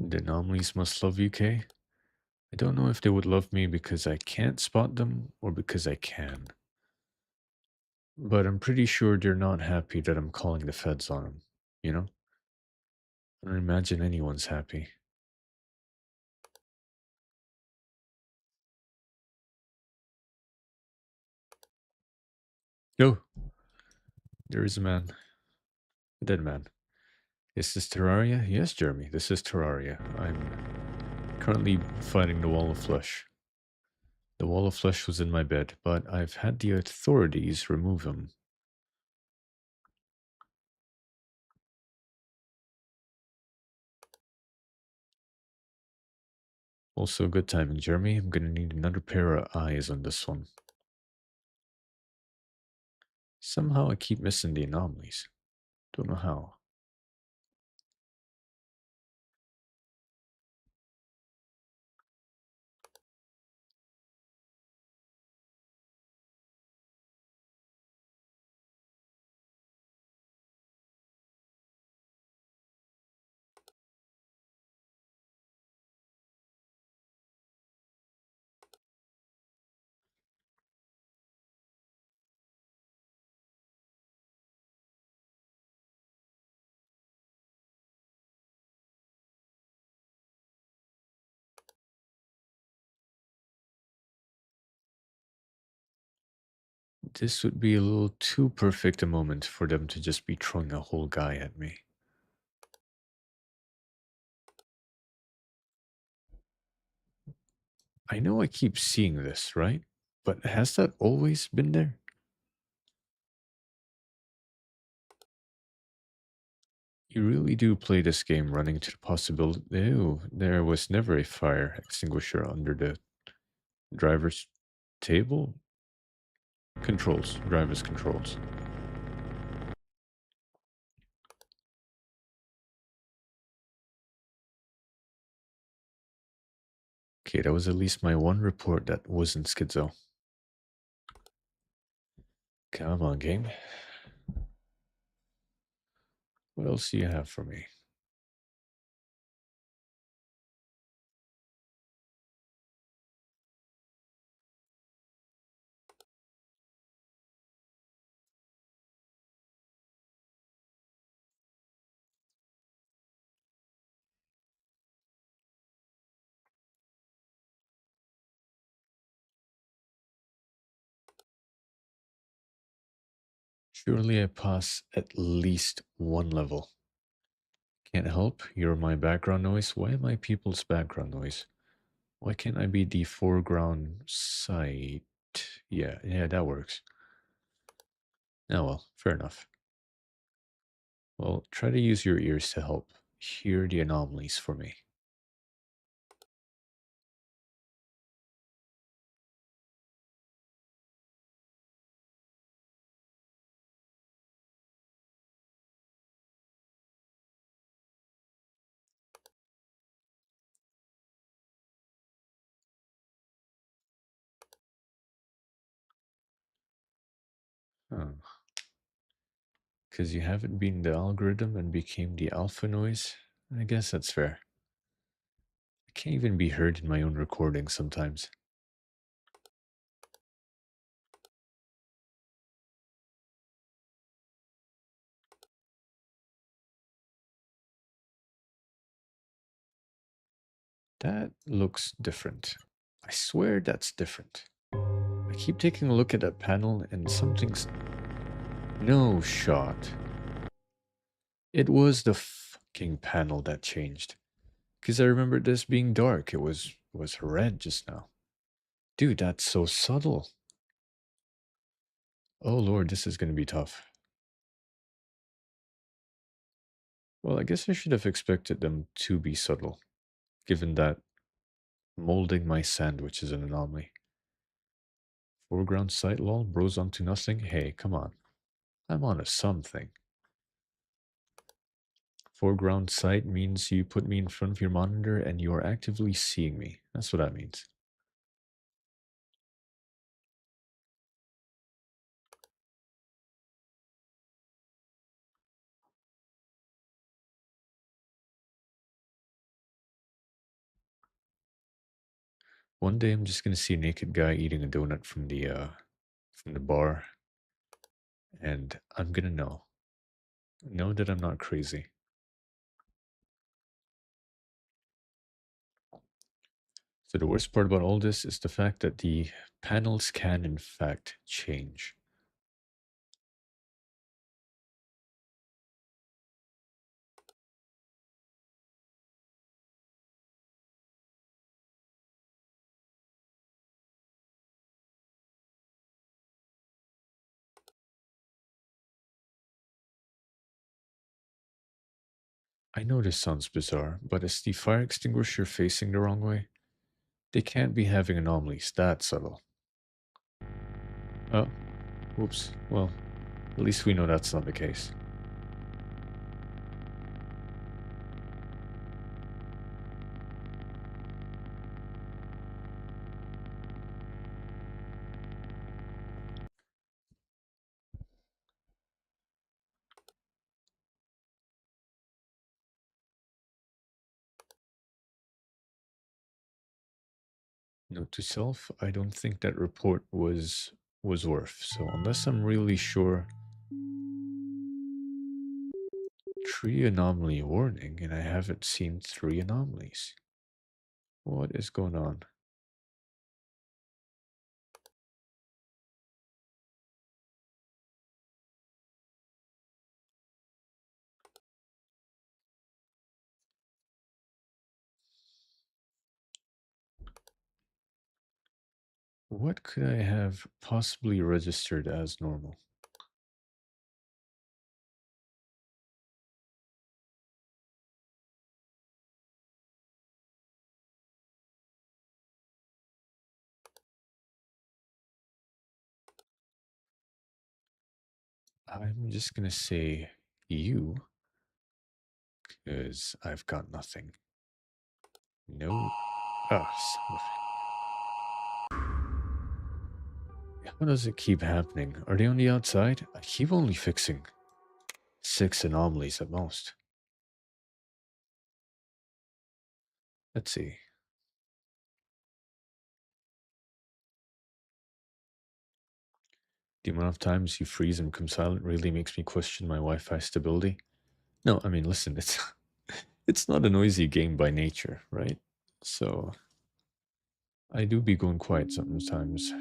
[SPEAKER 1] The anomalies must love UK. I don't know if they would love me because I can't spot them or because I can. But I'm pretty sure they're not happy that I'm calling the feds on them, you know? I don't imagine anyone's happy. Yo, There is a man. A dead man. Is this Terraria? Yes, Jeremy, this is Terraria. I'm currently fighting the wall of flesh. The wall of flesh was in my bed, but I've had the authorities remove him. Also, good timing, Jeremy. I'm gonna need another pair of eyes on this one. Somehow I keep missing the anomalies. Don't know how. This would be a little too perfect a moment for them to just be throwing a whole guy at me. I know I keep seeing this, right? But has that always been there? You really do play this game running to the possibility. Ew, there was never a fire extinguisher under the driver's table? Controls, driver's controls. Okay, that was at least my one report that wasn't schizo. Come on, game. What else do you have for me? Surely I pass at least one level. Can't help, you're my background noise. Why am I people's background noise? Why can't I be the foreground sight? Yeah, that works. Oh well, fair enough. Well, try to use your ears to help hear the anomalies for me. Oh, because you haven't been the algorithm and became the alpha noise? I guess that's fair. I can't even be heard in my own recording sometimes. That looks different. I swear that's different. I keep taking a look at that panel and something's... No shot. It was the fucking panel that changed. Because I remember this being dark. It was red just now. Dude, that's so subtle. Oh lord, this is gonna be tough. Well, I guess I should have expected them to be subtle, given that molding my sandwich is an anomaly. Foreground sight lol, bros onto nothing. Hey, come on. I'm on a something. Foreground sight means you put me in front of your monitor and you are actively seeing me. That's what that means. One day I'm just gonna see a naked guy eating a donut from the bar, and I'm gonna know that I'm not crazy. So the worst part about all this is the fact that the panels can in fact change. I know this sounds bizarre, but is the fire extinguisher facing the wrong way? They can't be having anomalies that subtle. Oh, whoops. Well, at least we know that's not the case. Note to self, I don't think that report was worth. So unless I'm really sure, tree anomaly warning, and I haven't seen 3 anomalies. What is going on? What could I have possibly registered as normal? I'm just gonna say you, because I've got nothing. No. Oh, son of how does it keep happening? Are they on the outside? I keep only fixing 6 anomalies at most. Let's see. The amount of times you freeze and become silent really makes me question my Wi-Fi stability. No, I mean, listen, it's it's not a noisy game by nature, right? So I do be going quiet sometimes.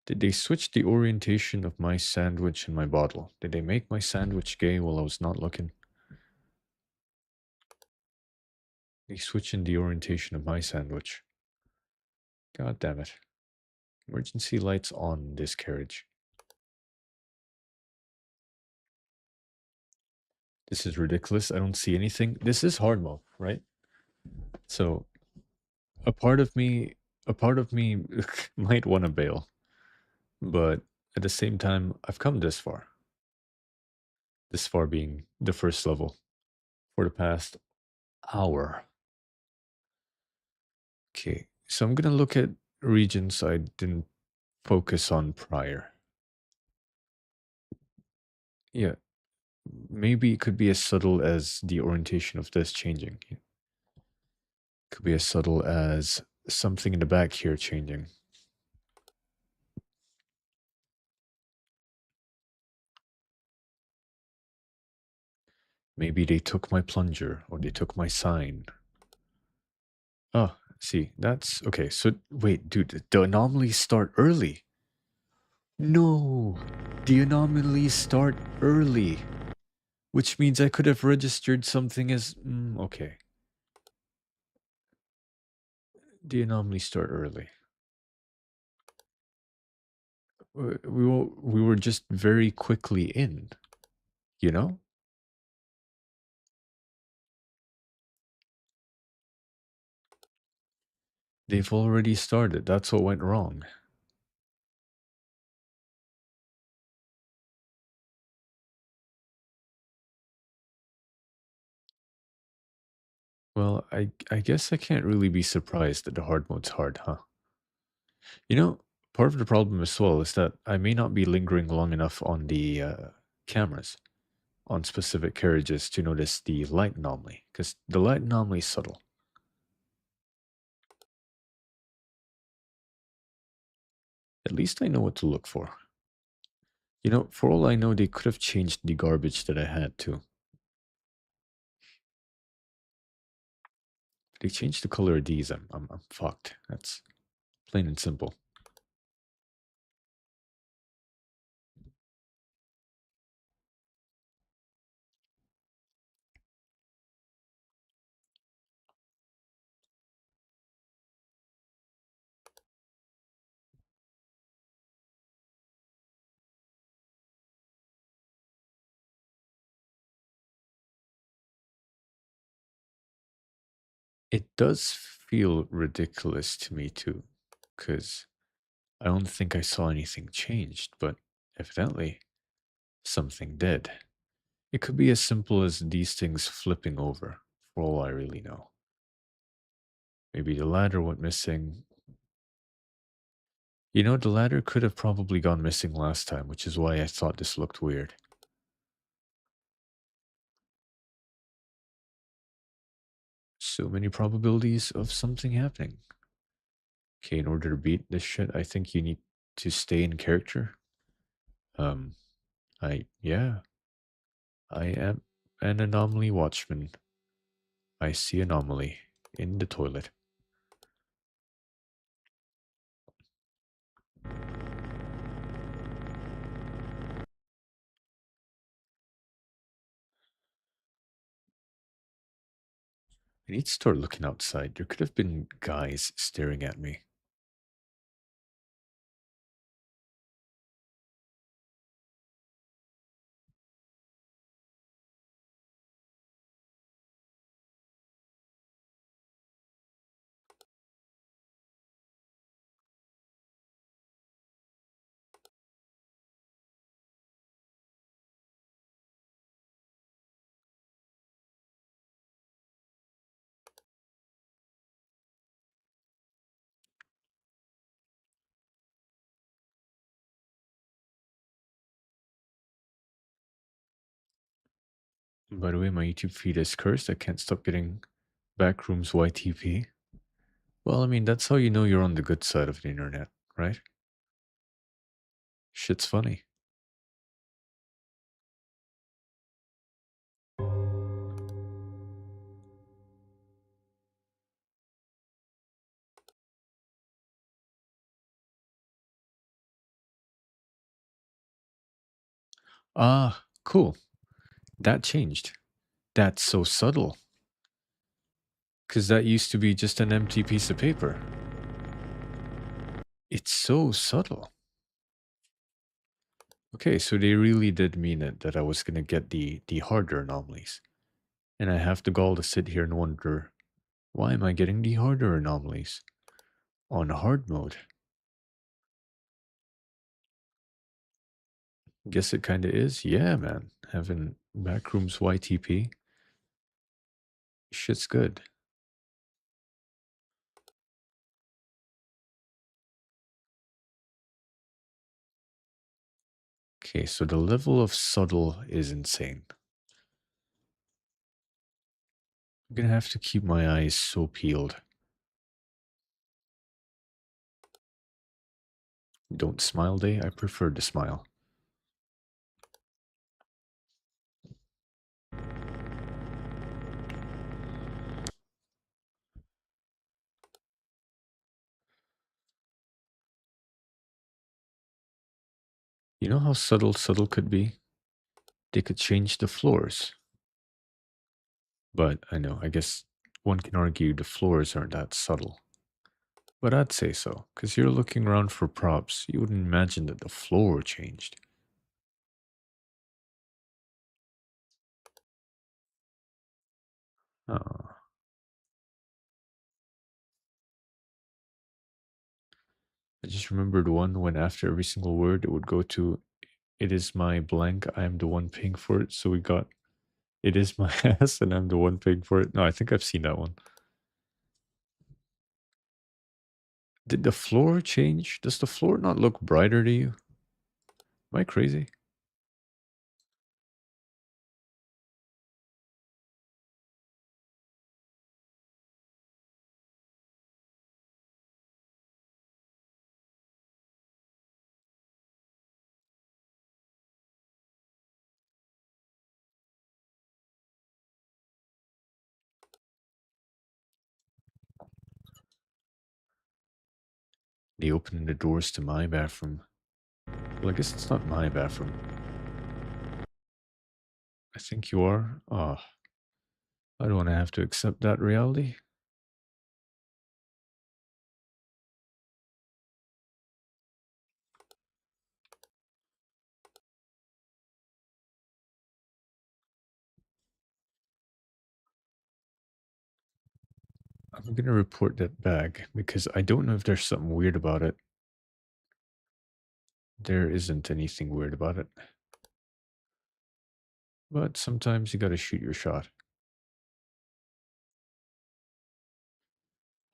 [SPEAKER 1] Did they switch the orientation of my sandwich and my bottle? Did they make my sandwich gay while I was not looking? They switching the orientation of my sandwich. God damn it. Emergency lights on in this carriage. This is ridiculous. I don't see anything. This is hard mode, right? So a part of me a part of me might want to bail, but at the same time, I've come this far. This far being the first level for the past hour. Okay, so I'm gonna look at regions I didn't focus on prior. Yeah, maybe it could be as subtle as the orientation of this changing. It could be as subtle as something in the back here changing. Maybe they took my plunger or they took my sign. Oh, see, that's okay. So wait, dude, the anomalies start early. No, the anomalies start early, which means I could have registered something as okay. The anomalies start early. We were just very quickly in, you know? They've already started. That's what went wrong. Well, I guess I can't really be surprised that the hard mode's hard, huh? You know, part of the problem as well is that I may not be lingering long enough on the cameras on specific carriages to notice the light anomaly, because the light anomaly is subtle. At least I know what to look for. You know, for all I know, they could have changed the garbage that I had too. If they changed the color of these, I'm fucked. That's plain and simple. It does feel ridiculous to me too, because I don't think I saw anything changed, but evidently something did. It could be as simple as these things flipping over, for all I really know. Maybe the ladder went missing. You know, the ladder could have probably gone missing last time, which is why I thought this looked weird. So many probabilities of something happening. Okay, in order to beat this shit, I think you need to stay in character. Um, yeah, I am an anomaly watchman. I see anomaly in the toilet. I need to start looking outside. There could have been guys staring at me. By the way, my YouTube feed is cursed. I can't stop getting Backrooms YTP. Well, I mean, that's how you know you're on the good side of the internet, right? Shit's funny. Ah, cool. That changed. That's so subtle. Because that used to be just an empty piece of paper. It's so subtle. Okay, so they really did mean it that I was gonna get the harder anomalies. And I have the gall to sit here and wonder, why am I getting the harder anomalies? On hard mode. Guess it kinda is. Yeah, man. Having Backrooms YTP. Shit's good. Okay, so the level of subtle is insane. I'm gonna have to keep my eyes so peeled. Don't smile day? I prefer to smile. You know how subtle could be? They could change the floors. But I know, I guess one can argue the floors aren't that subtle. But I'd say so, because you're looking around for props. You wouldn't imagine that the floor changed. Oh, I just remembered one when after every single word it would go to, it is my blank, I am the one paying for it. So we got, it is my ass and I'm the one paying for it. No, I think I've seen that one. Did the floor change? Does the floor not look brighter to you? Am I crazy? They opening the doors to my bathroom. Well, I guess it's not my bathroom. I think you are. Oh, I don't want to have to accept that reality. I'm gonna report that back because I don't know if there's something weird about it. There isn't anything weird about it. But sometimes you gotta shoot your shot.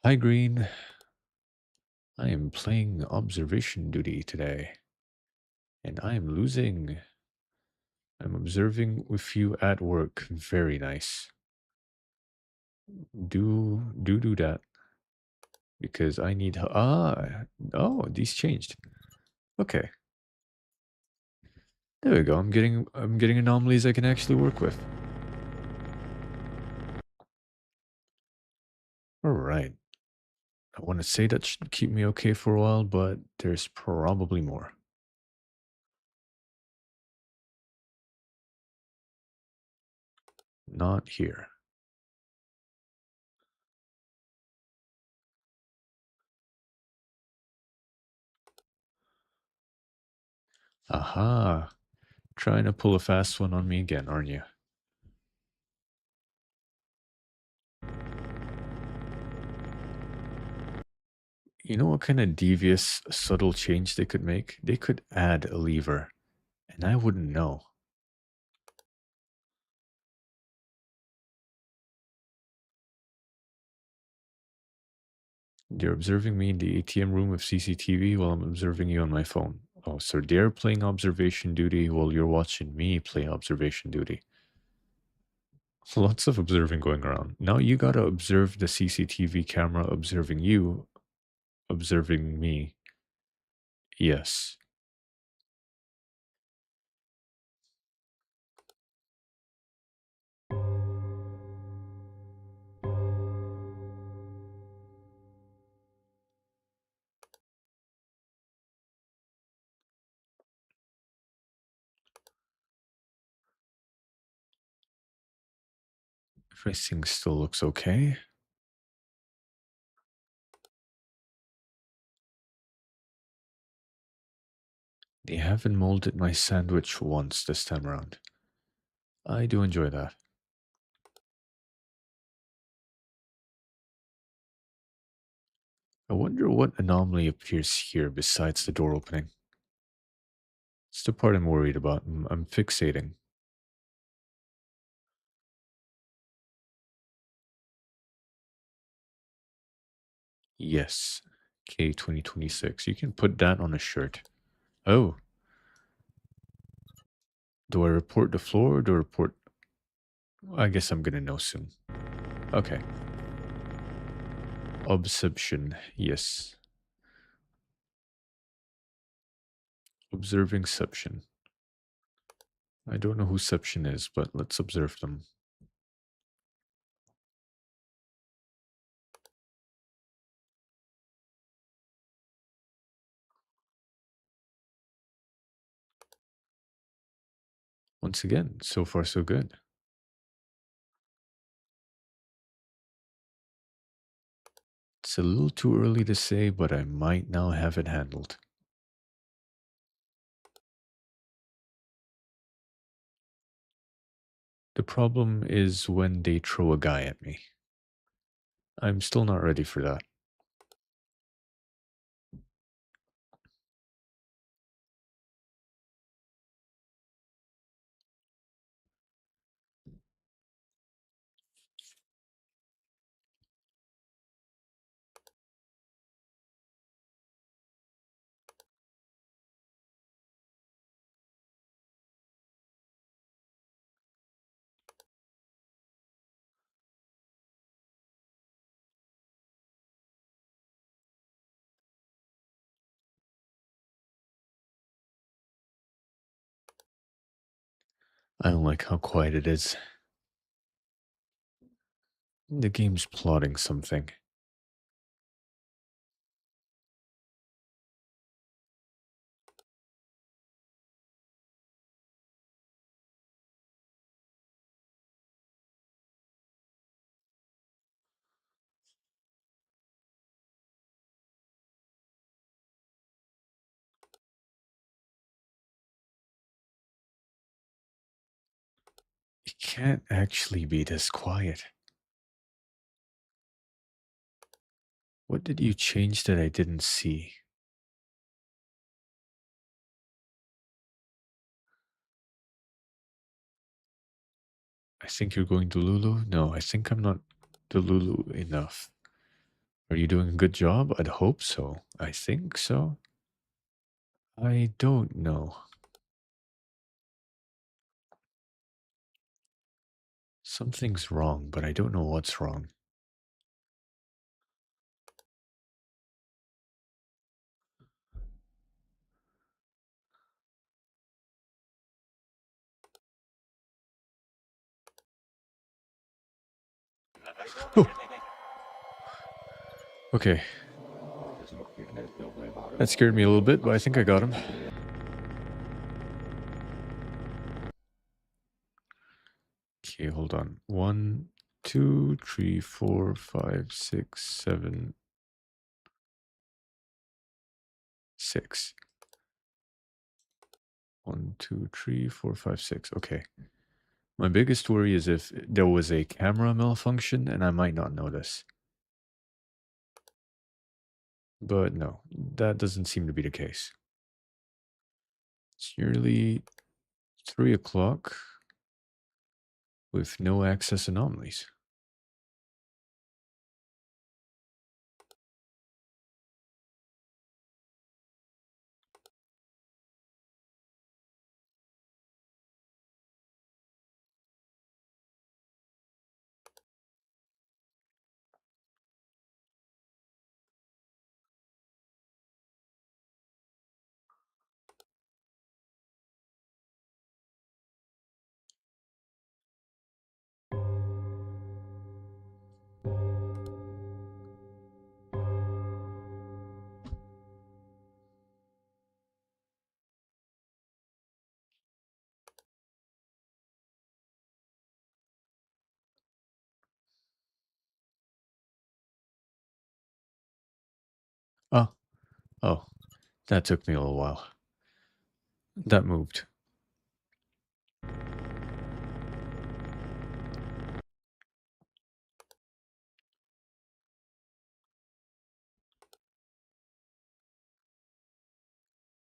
[SPEAKER 1] Hi, Green. I am playing observation duty today, and I am losing. I'm observing with you at work. Very nice. Do that because I need. Oh, these changed. Okay, there we go. I'm getting anomalies I can actually work with. All right. I want to say that should keep me okay for a while, but there's probably more. Not here. Aha. Trying to pull a fast one on me again, aren't you? You know what kind of devious, subtle change they could make? They could add a lever, and I wouldn't know. They're observing me in the ATM room with CCTV while I'm observing you on my phone. Oh, so they're playing observation duty while you're watching me play observation duty. Lots of observing going around. Now you gotta observe the CCTV camera observing you, observing me. Yes. Everything still looks okay. They haven't molded my sandwich once this time around. I do enjoy that. I wonder what anomaly appears here besides the door opening. It's the part I'm worried about. I'm fixating. Yes. K 2026. You can put that on a shirt. Oh, do I report the floor or do I report? I guess I'm gonna know soon. Okay. Obsession. Yes. Observingception. I don't know who Seption is, but let's observe them. Once again, so far so good. It's a little too early to say, but I might now have it handled. The problem is when they throw a guy at me. I'm still not ready for that. I don't like how quiet it is. The game's plotting something. It can't actually be this quiet. What did you change that I didn't see? I think you're going to Lulu? No, I think I'm not to Lulu enough. Are you doing a good job? I'd hope so. I think so. I don't know. Something's wrong, but I don't know what's wrong. Oh. Okay. That scared me a little bit, but I think I got him. Okay, hold on. 1, 2, 3, 4, 5, 6, 7, 6. 1, 2, 3, 4, 5, 6. Okay. My biggest worry is if there was a camera malfunction and I might not notice. But no, that doesn't seem to be the case. It's nearly 3 o'clock with no access anomalies. Oh, oh, that took me a little while. That moved.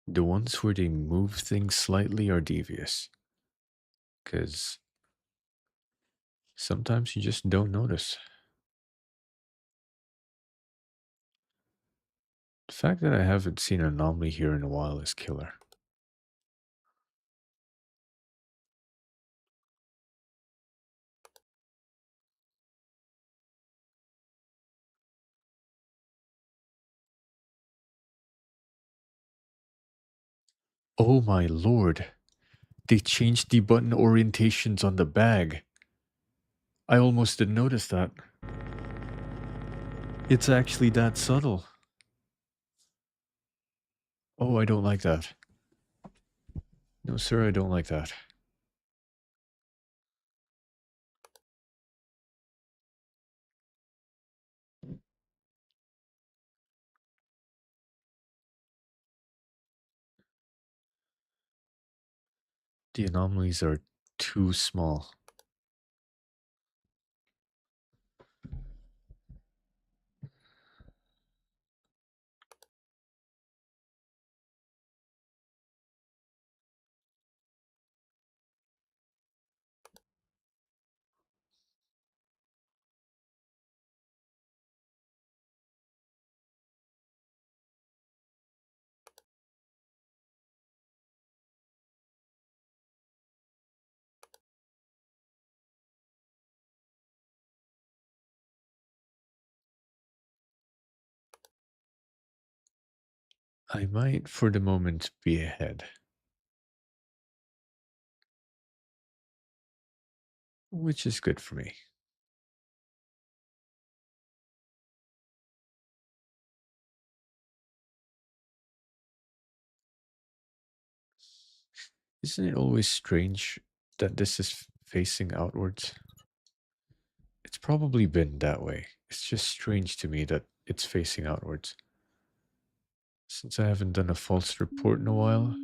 [SPEAKER 1] The ones where they move things slightly are devious. Because sometimes you just don't notice. The fact that I haven't seen an anomaly here in a while is killer. Oh my lord. They changed the button orientations on the bag. I almost didn't notice that. It's actually that subtle. Oh, I don't like that. No, sir, I don't like that. The anomalies are too small. I might, for the moment, be ahead. Which is good for me. Isn't it always strange that this is facing outwards? It's probably been that way. It's just strange to me that it's facing outwards. Since I haven't done a false report in a while.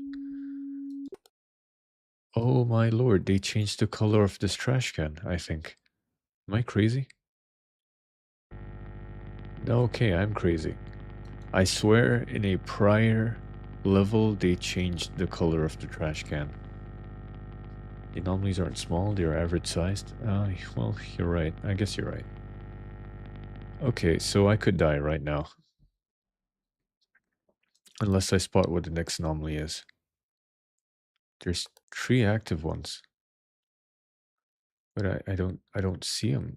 [SPEAKER 1] Oh my lord, they changed the color of this trash can, I think. Am I crazy? Okay, I'm crazy. I swear in a prior level they changed the color of the trash can. The anomalies aren't small, they are average sized. Well, you're right. I guess you're right. Okay, so I could die right now. Unless I spot what the next anomaly is. There's 3 active ones. But I don't see them.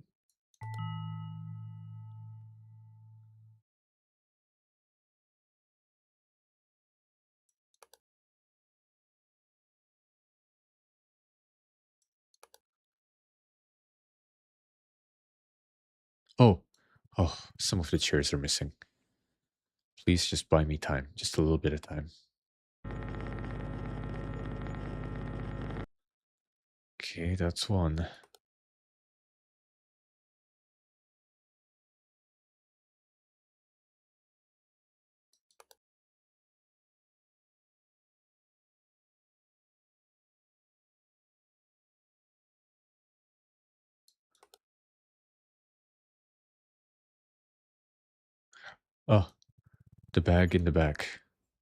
[SPEAKER 1] Oh, some of the chairs are missing. Please just buy me time. Just a little bit of time. Okay, that's one. Oh, the bag in the back.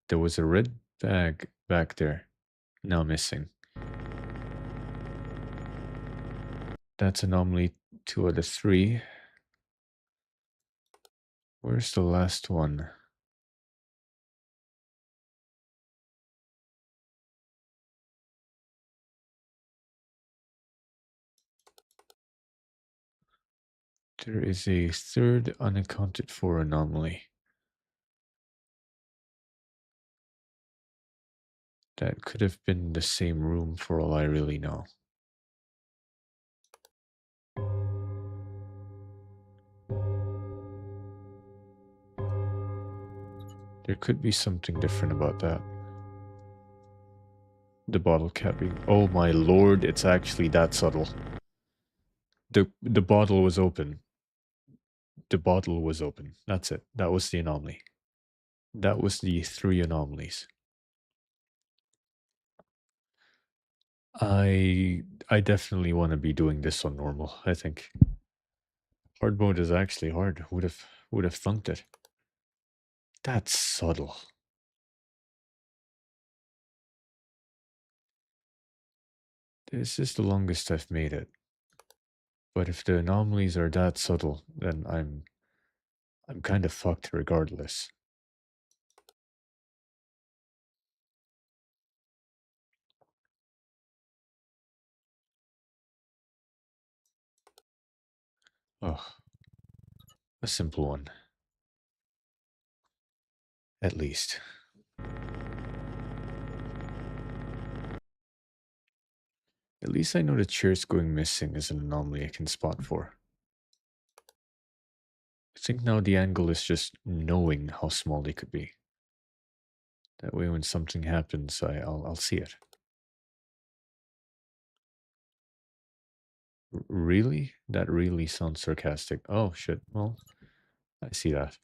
[SPEAKER 1] There was a red bag back there. Now missing. That's anomaly 2 out of 3. Where's the last one? There is a third unaccounted for anomaly. That could have been the same room for all I really know. There could be something different about that. The bottle cap being... Oh my lord, it's actually that subtle. The bottle was open. The bottle was open. That's it. That was the anomaly. That was the 3 anomalies. I definitely want to be doing this on normal, I think. Hard mode is actually hard. Would have thunked it. That's subtle. This is the longest I've made it. But if the anomalies are that subtle, then I'm kind of fucked regardless. Oh, a simple one. At least. At least I know the chairs going missing is an anomaly I can spot for. I think now the angle is just knowing how small they could be. That way when something happens, I'll see it. Really? That really sounds sarcastic. Oh shit. Well, I see that.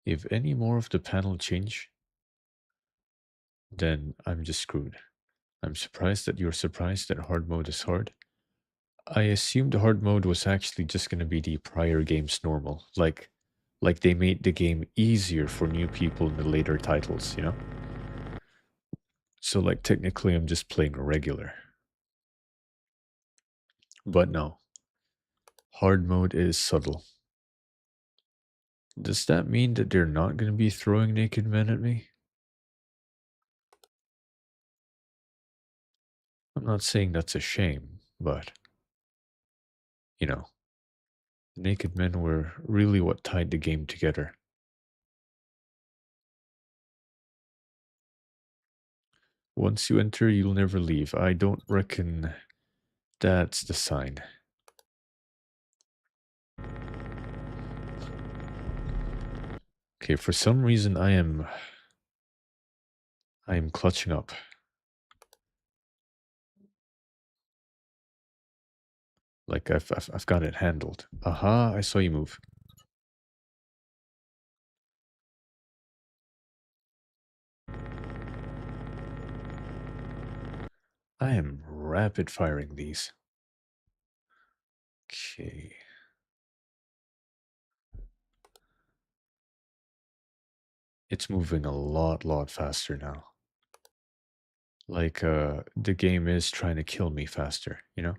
[SPEAKER 1] If any more of the panel change, then I'm just screwed. I'm surprised that you're surprised that hard mode is hard. I assumed hard mode was actually just gonna be the prior game's normal. Like they made the game easier for new people in the later titles, you know? So like technically I'm just playing a regular. But no. Hard mode is subtle. Does that mean that they're not going to be throwing naked men at me? I'm not saying that's a shame, but, you know, the naked men were really what tied the game together. Once you enter, you'll never leave. I don't reckon that's the sign. Okay, for some reason I am clutching up. Like I've got it handled. Aha, I saw you move. I am rapid firing these. Okay. It's moving a lot faster now. Like the game is trying to kill me faster, you know?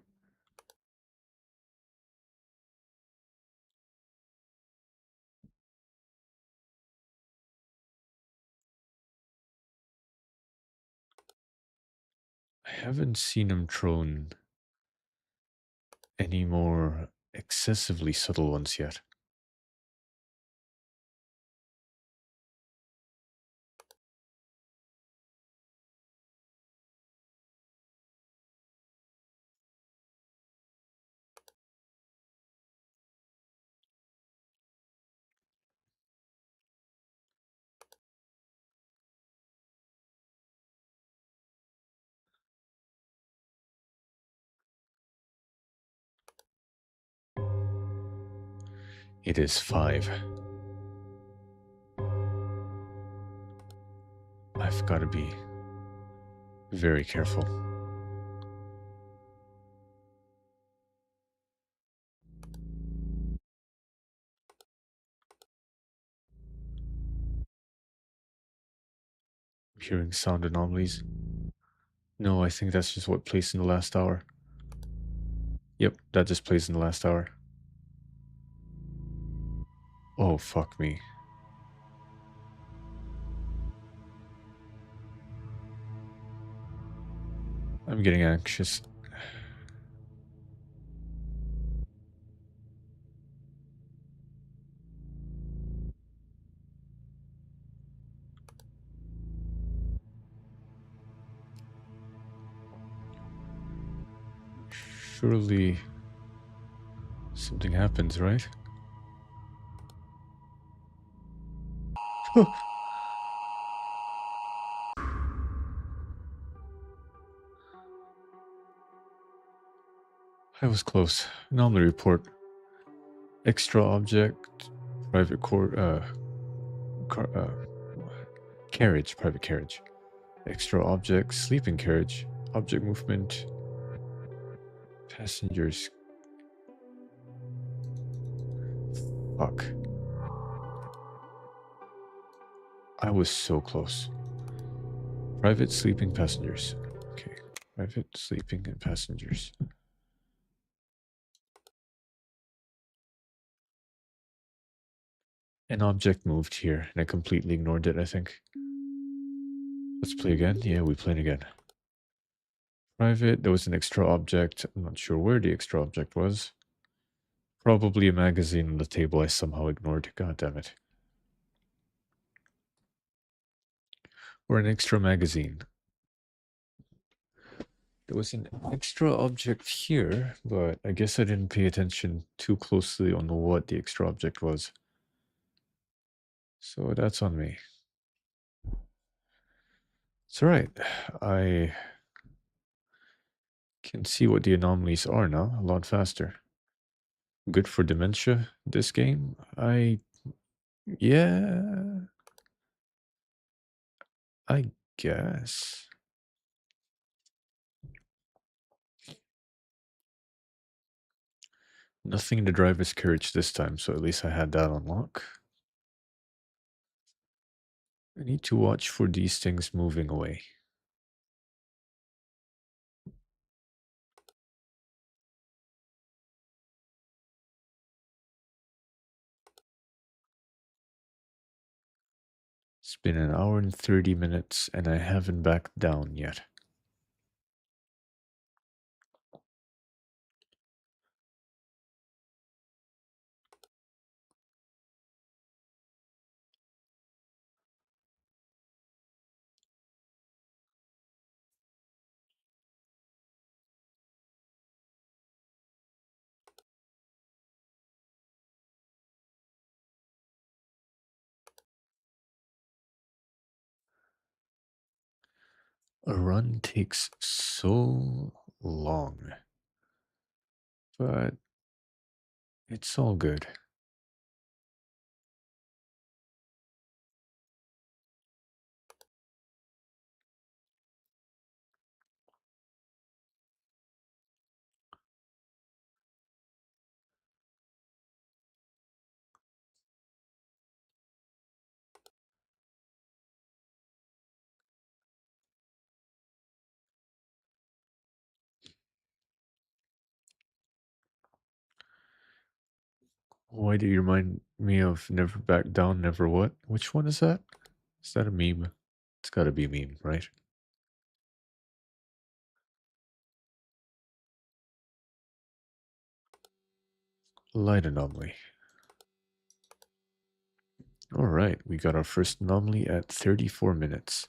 [SPEAKER 1] I haven't seen him thrown any more excessively subtle ones yet. It is 5. I've got to be very careful. I'm hearing sound anomalies. No, I think that's just what plays in the last hour. Yep, that just plays in the last hour. Oh, fuck me. I'm getting anxious. Surely something happens, right? I was close. Anomaly report. Extra object, private court, car, carriage, private carriage. Extra object, sleeping carriage, object movement, passengers. Fuck. I was so close. Private sleeping passengers. Okay. Private sleeping and passengers. An object moved here, and I completely ignored it, I think. Let's play again. Yeah, we played again. Private, there was an extra object. I'm not sure where the extra object was. Probably a magazine on the table I somehow ignored. God damn it. Or an extra magazine. There was an extra object here, but I guess I didn't pay attention too closely on what the extra object was. So that's on me. It's alright. I can see what the anomalies are now a lot faster. Good for dementia, this game? Yeah, I guess. Nothing in the driver's carriage this time, so at least I had that on lock. I need to watch for these things moving away. It's been an hour and 30 minutes and I haven't backed down yet. A run takes so long, but it's all good. Why do you remind me of Never Back Down, Never What? Which one is that? Is that a meme? It's gotta be a meme, right? Light anomaly. Alright, we got our first anomaly at 34 minutes.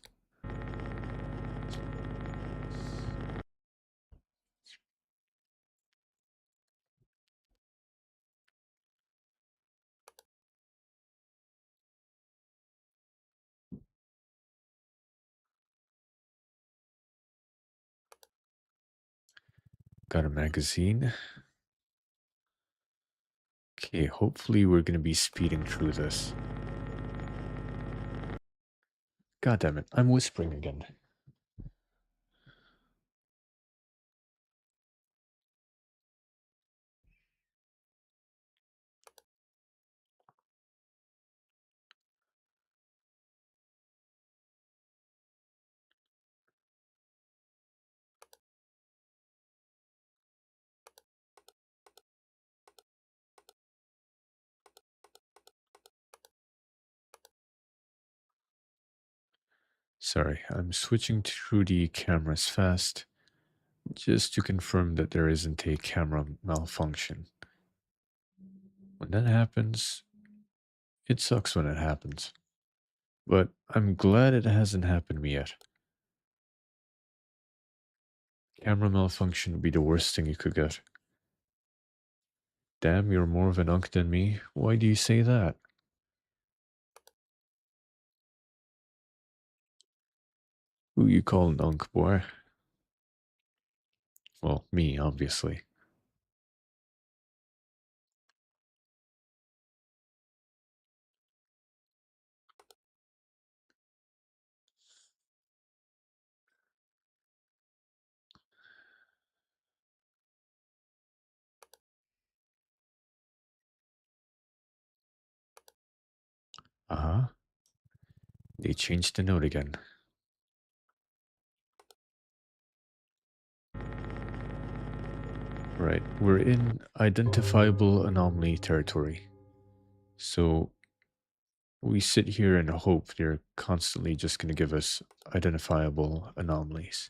[SPEAKER 1] Got a magazine. Okay, hopefully we're gonna be speeding through this. God damn it, I'm whispering again. Sorry, I'm switching through the cameras fast just to confirm that there isn't a camera malfunction. When that happens, it sucks when it happens. But I'm glad it hasn't happened to me yet. Camera malfunction would be the worst thing you could get. Damn, you're more of an unk than me. Why do you say that? Who you call an unk, boy? Well, me, obviously. Uh-huh. They changed the note again. Right, we're in identifiable anomaly territory. So we sit here and hope they're constantly just going to give us identifiable anomalies.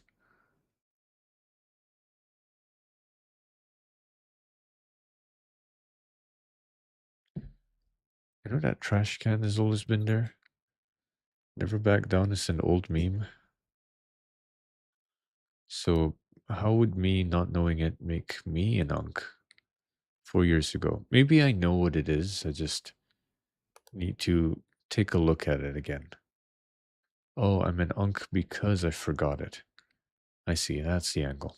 [SPEAKER 1] You know that trash can has always been there? Never back down is an old meme. So how would me not knowing it make me an unk 4 years ago? Maybe I know what it is. I just need to take a look at it again. Oh, I'm an unk because I forgot it. I see, that's the angle.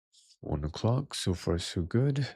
[SPEAKER 1] — 1 o'clock, so far so good.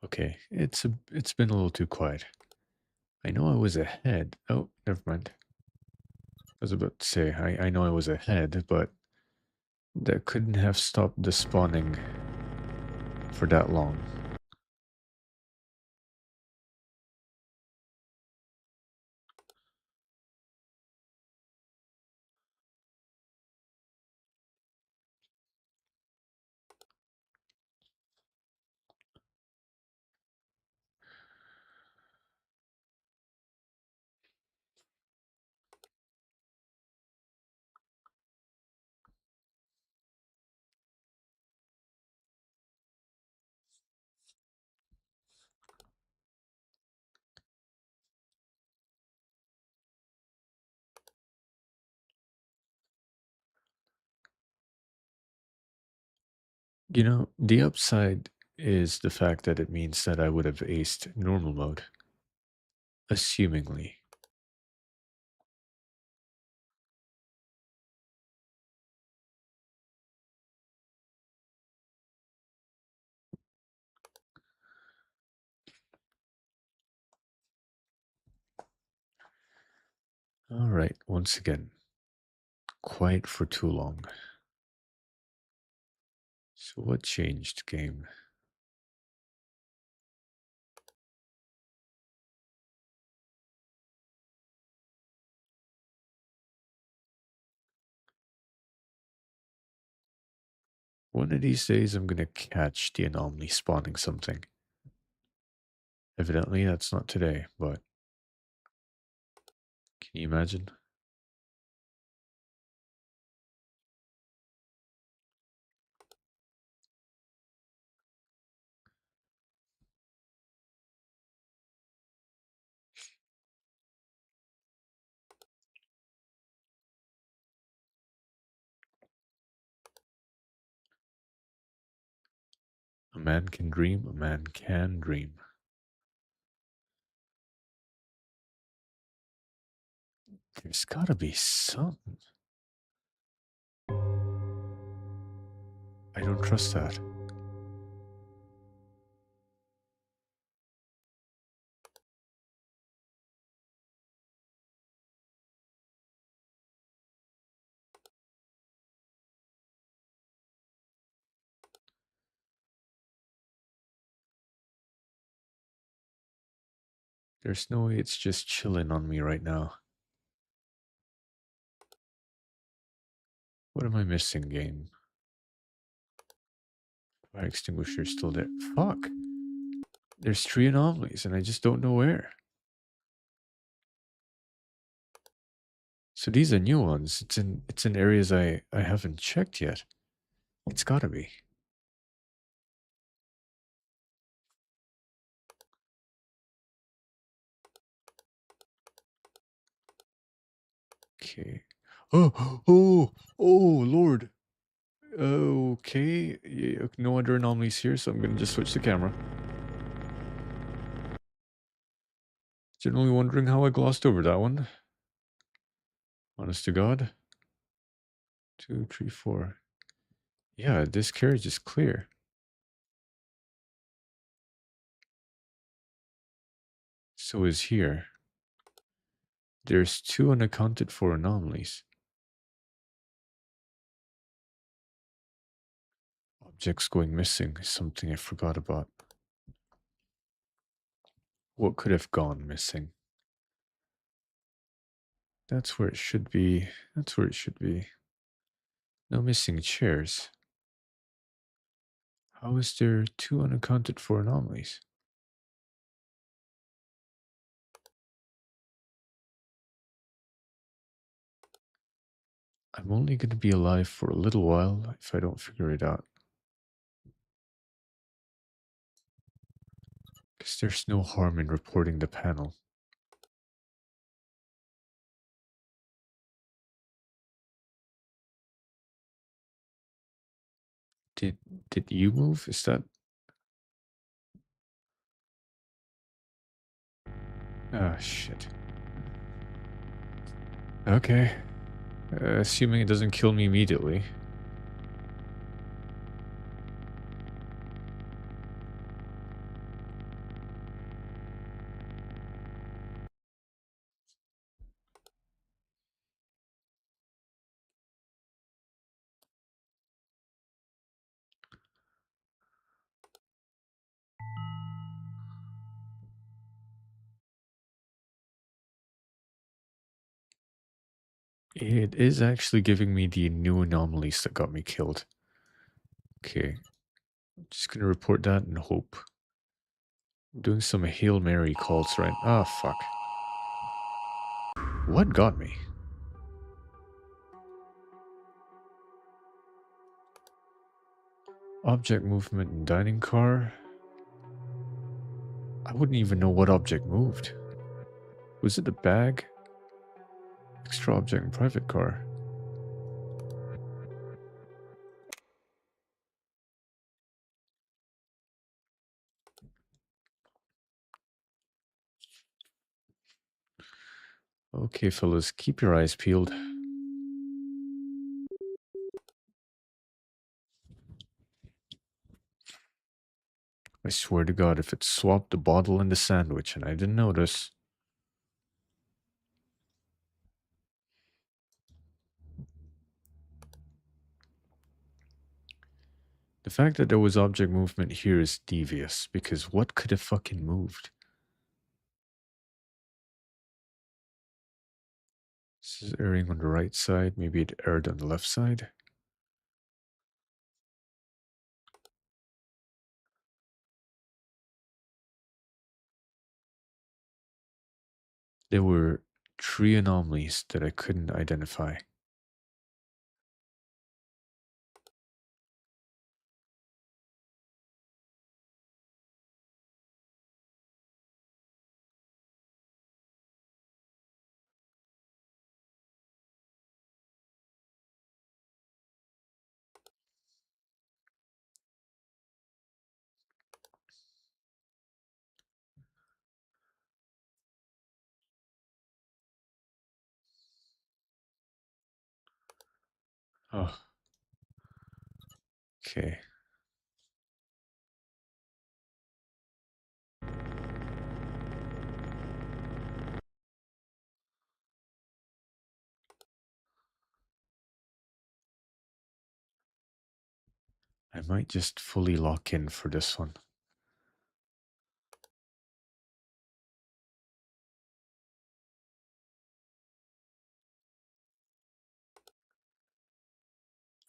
[SPEAKER 1] Okay, it's been a little too quiet. I know I was ahead. Oh, never mind. I was about to say I know I was ahead, but that couldn't have stopped the spawning for that long. You know, the upside is the fact that it means that I would have aced normal mode, assumingly. All right, once again, quiet for too long. So what changed, game? One of these days, I'm gonna catch the anomaly spawning something. Evidently, that's not today, but can you imagine? A man can dream, a man can dream. There's gotta be something. I don't trust that. There's no way it's just chilling on me right now. What am I missing, game? Fire extinguisher still there. Fuck. There's 3 anomalies and I just don't know where. So these are new ones. It's in areas I haven't checked yet. It's gotta be. Okay. Oh, Lord. Okay. Yeah, no other anomalies here, so I'm gonna just switch the camera. Generally wondering how I glossed over that one. Honest to God. 2, 3, 4. Yeah, this carriage is clear. So is here. There's 2 unaccounted for anomalies. Objects going missing is something I forgot about. What could have gone missing? That's where it should be. That's where it should be. No missing chairs. How is there 2 unaccounted for anomalies? I'm only going to be alive for a little while if I don't figure it out. Because there's no harm in reporting the panel. Did did you move? Is that... Ah, shit. Okay. Assuming it doesn't kill me immediately. It is actually giving me the new anomalies that got me killed. Okay. Just gonna report that and hope. I'm doing some Hail Mary calls right. Ah, fuck. What got me? Object movement in dining car. I wouldn't even know what object moved. Was it the bag? Extra object in private car. Okay, fellas, keep your eyes peeled. I swear to God, if it swapped the bottle and the sandwich and I didn't notice. The fact that there was object movement here is devious, because what could have fucking moved? This is airing on the right side, maybe it aired on the left side. There were 3 anomalies that I couldn't identify. Oh, okay. I might just fully lock in for this one.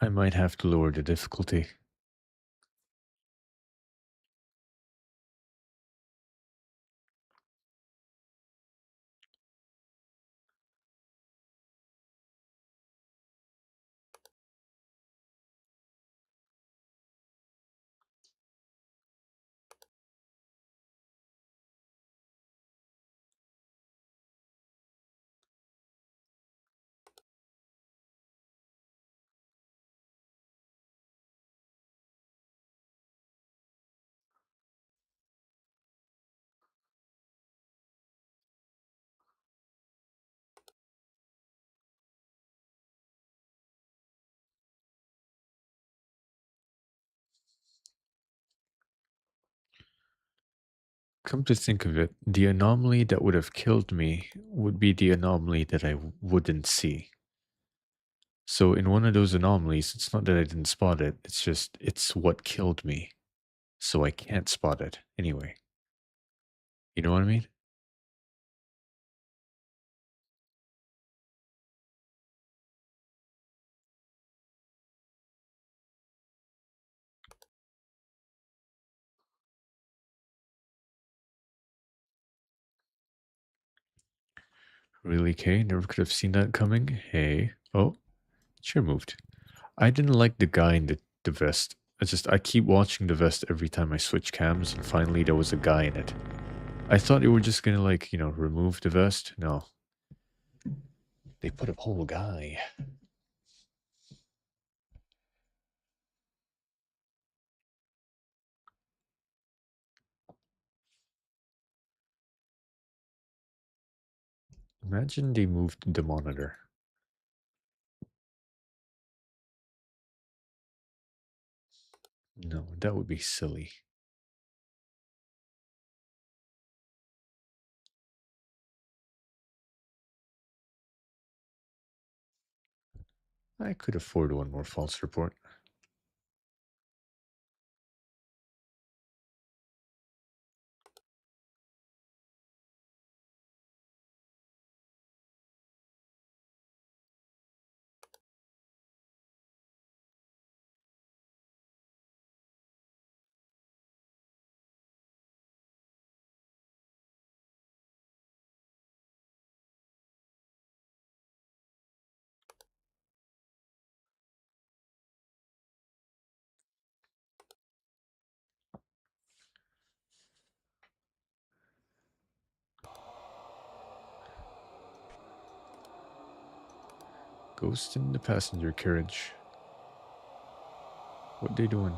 [SPEAKER 1] I might have to lower the difficulty. Come to think of it, the anomaly that would have killed me would be the anomaly that I wouldn't see. So in one of those anomalies, it's not that I didn't spot it, it's just, it's what killed me. So I can't spot it anyway. You know what I mean? Really, Kay? Never could have seen that coming? Hey. Oh, chair moved. I didn't like the guy in the vest. I keep watching the vest every time I switch cams, and finally there was a guy in it. I thought they were just gonna, like, remove the vest. No. They put a whole guy. Imagine they moved the monitor. No, that would be silly. I could afford one more false report. Ghost in the passenger carriage. What they doing?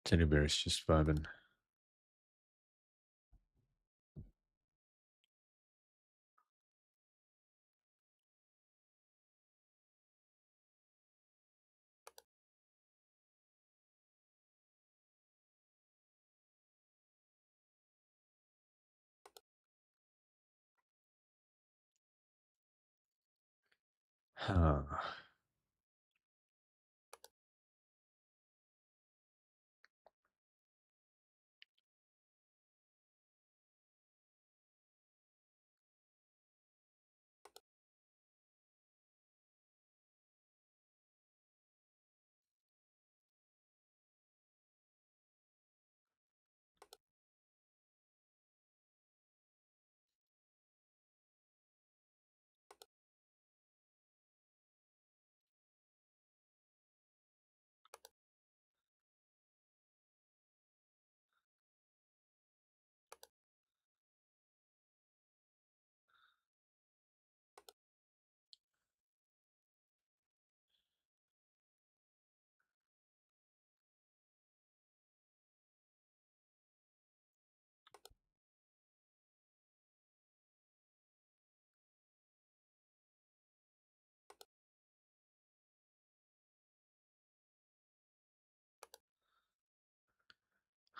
[SPEAKER 1] Teddy bear's just vibing. Huh.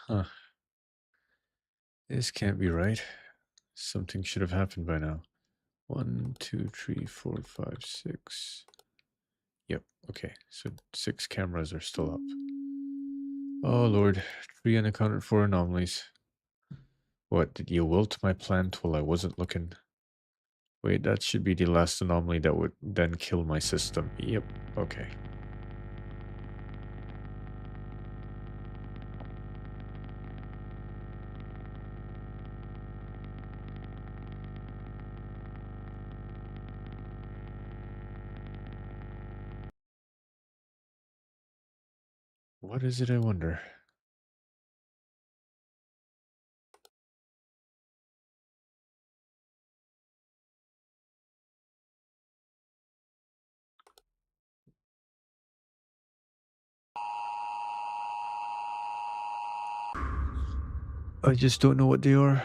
[SPEAKER 1] Huh. This can't be right. Something should have happened by now. 1, 2, 3, 4, 5, 6. Yep, okay. So 6 cameras are still up. Oh lord, 3 unaccounted for anomalies. What, did you wilt my plant while I wasn't looking? Wait, that should be the last anomaly that would then kill my system. Yep, okay. What is it, I wonder? I just don't know what they are.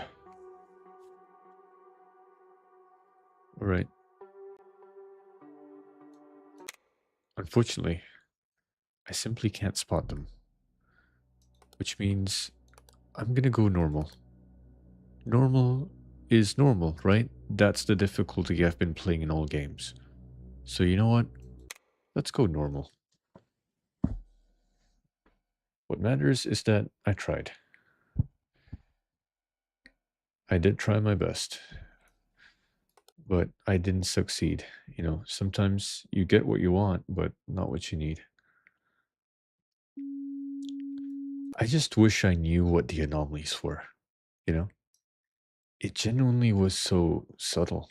[SPEAKER 1] Alright. Unfortunately, I simply can't spot them. Which means I'm gonna go normal. Normal is normal, right? That's the difficulty I've been playing in all games. So you know what? Let's go normal. What matters is that I tried. I did try my best. But I didn't succeed. You know, sometimes you get what you want, but not what you need. I just wish I knew what the anomalies were, you know? It genuinely was so subtle.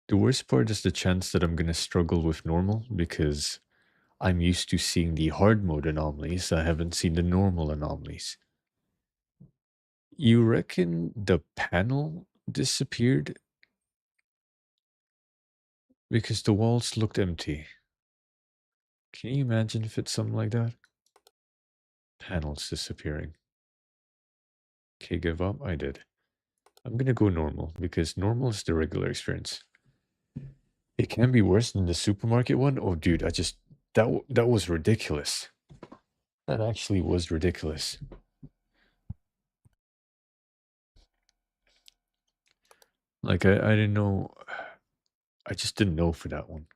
[SPEAKER 1] The worst part is the chance that I'm gonna struggle with normal because I'm used to seeing the hard mode anomalies. I haven't seen the normal anomalies. You reckon the panel disappeared because the walls looked empty? Can you imagine if it's something like that? Panels disappearing. Okay, give up. I did. I'm gonna go normal because normal is the regular experience. It can be worse than the supermarket one. Oh, dude, that was ridiculous. That actually was ridiculous. Like I didn't know. I just didn't know for that one.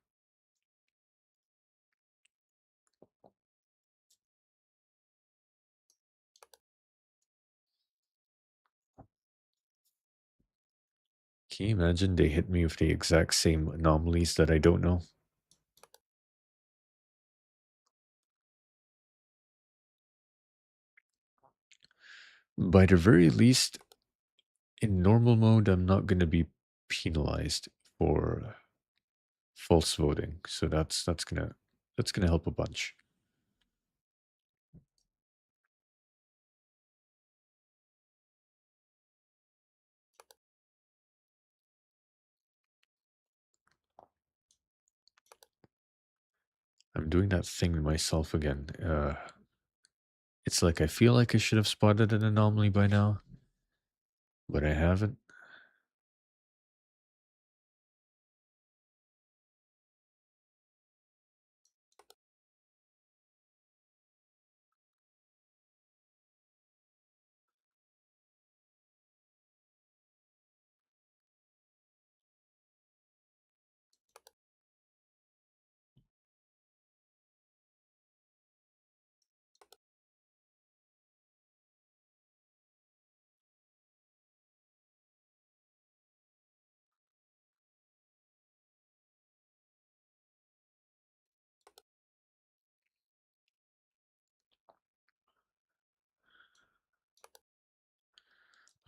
[SPEAKER 1] Can you imagine they hit me with the exact same anomalies that I don't know? By the very least, in normal mode, I'm not going to be penalized for false voting. So that's gonna help a bunch. I'm doing that thing to myself again. It's like I feel like I should have spotted an anomaly by now, but I haven't.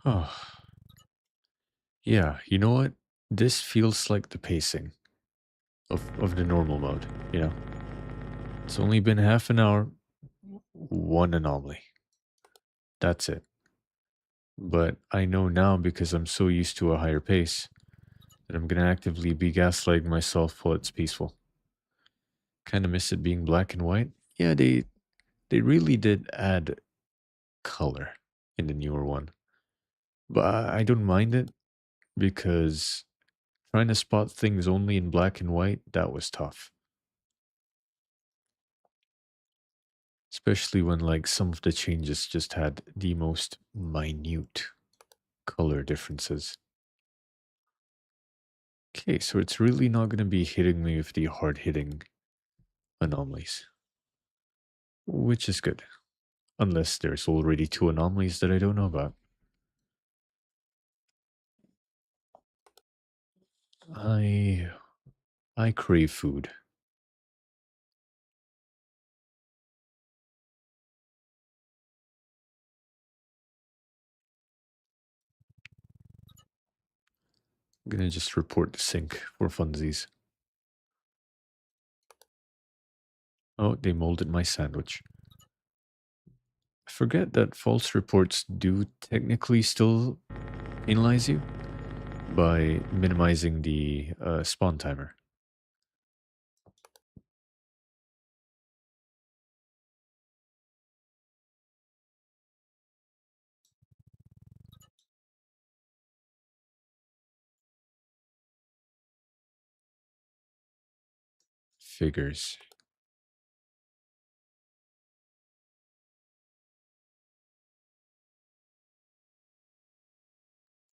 [SPEAKER 1] Oh, yeah. You know what? This feels like the pacing of the normal mode. You know, it's only been half an hour. One anomaly. That's it. But I know now because I'm so used to a higher pace that I'm gonna actively be gaslighting myself while it's peaceful. Kind of miss it being black and white. Yeah, they really did add color in the newer one, but I don't mind it because trying to spot things only in black and white, that was tough. Especially when like some of the changes just had the most minute color differences. Okay, so it's really not going to be hitting me with the hard hitting anomalies, which is good. Unless there's already two anomalies that I don't know about. I I crave food. I'm gonna just report the sink for funsies. Oh, they molded my sandwich. I forget that false reports do technically still penalize you by minimizing the spawn timer. Figures.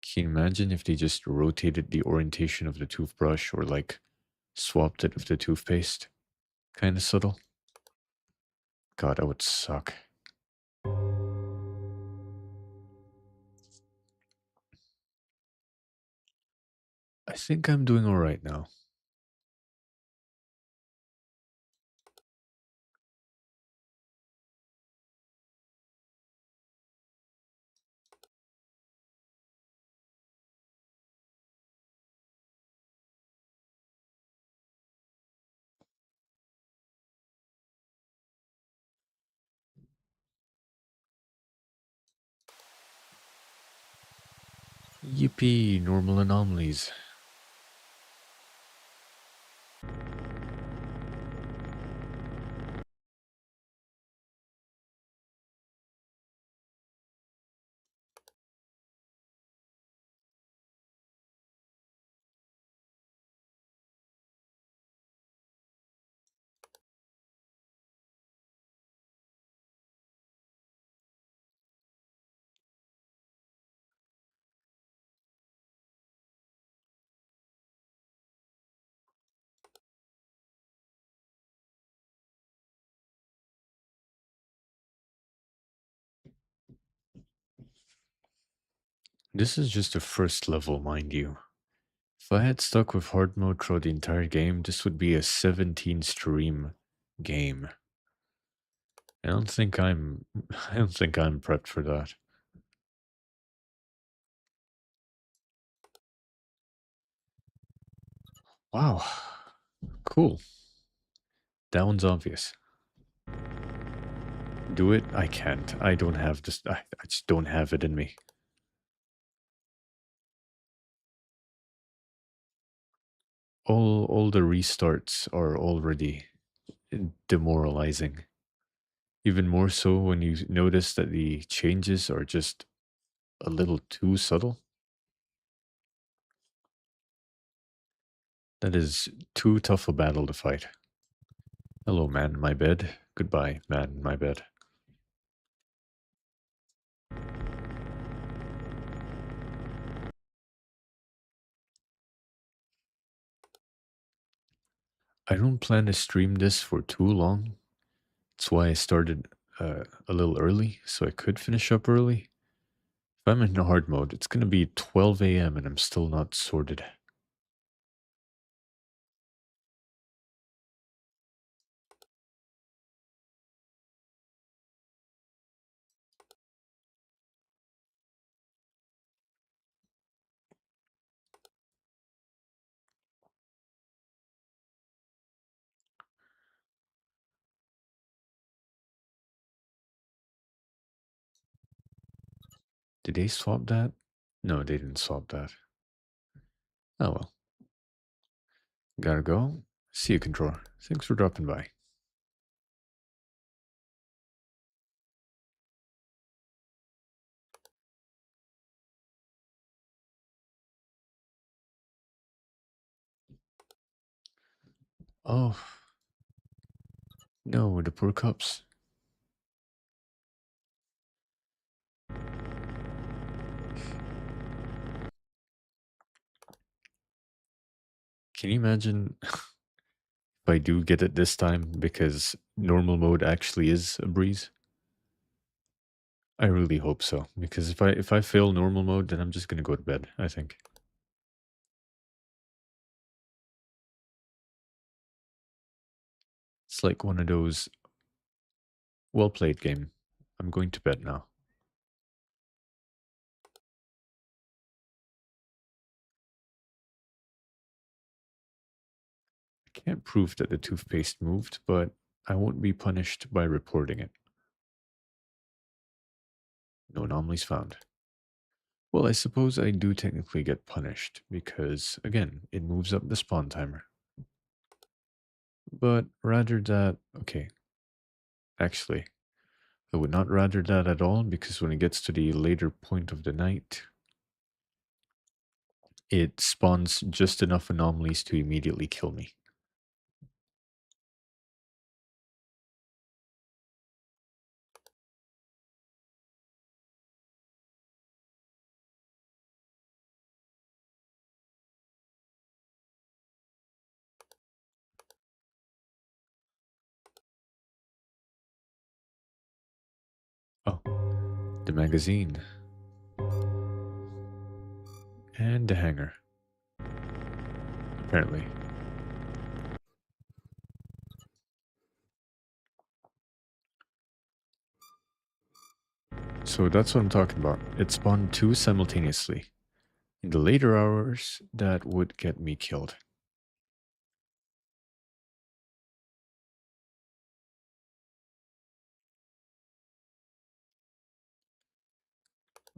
[SPEAKER 1] Can you imagine if they just rotated the orientation of the toothbrush or like swapped it with the toothpaste? Kind of subtle. God, that would suck. I think I'm doing alright now. Yippee, normal anomalies. This is just the first level, mind you. If I had stuck with hard mode throughout the entire game, this would be a 17 stream game. I don't think I'm I don't think I'm prepped for that. Wow. Cool. That one's obvious. Do it? I can't. I don't have this. I just don't have it in me. All the restarts are already demoralizing. Even more so when you notice that the changes are just a little too subtle. That is too tough a battle to fight. Hello, man in my bed. Goodbye, man in my bed. I don't plan to stream this for too long. That's why I started a little early, so I could finish up early. If I'm in hard mode, it's going to be 12 a.m. and I'm still not sorted. Did they swap that? No, they didn't swap that. Oh well. Gotta go. See you, controller. Thanks for dropping by. Oh, no, the poor cups. Can you imagine if I do get it this time because normal mode actually is a breeze? I really hope so, because if I fail normal mode, then I'm just gonna go to bed, I think. It's like one of those well played game. I'm going to bed now. I can't prove that the toothpaste moved, but I won't be punished by reporting it. No anomalies found. Well, I suppose I do technically get punished because, again, it moves up the spawn timer. But rather that, okay, actually, I would not rather that at all because when it gets to the later point of the night, it spawns just enough anomalies to immediately kill me. Oh, the magazine and the hanger, apparently. So that's what I'm talking about. It spawned two simultaneously. In the later hours, that would get me killed.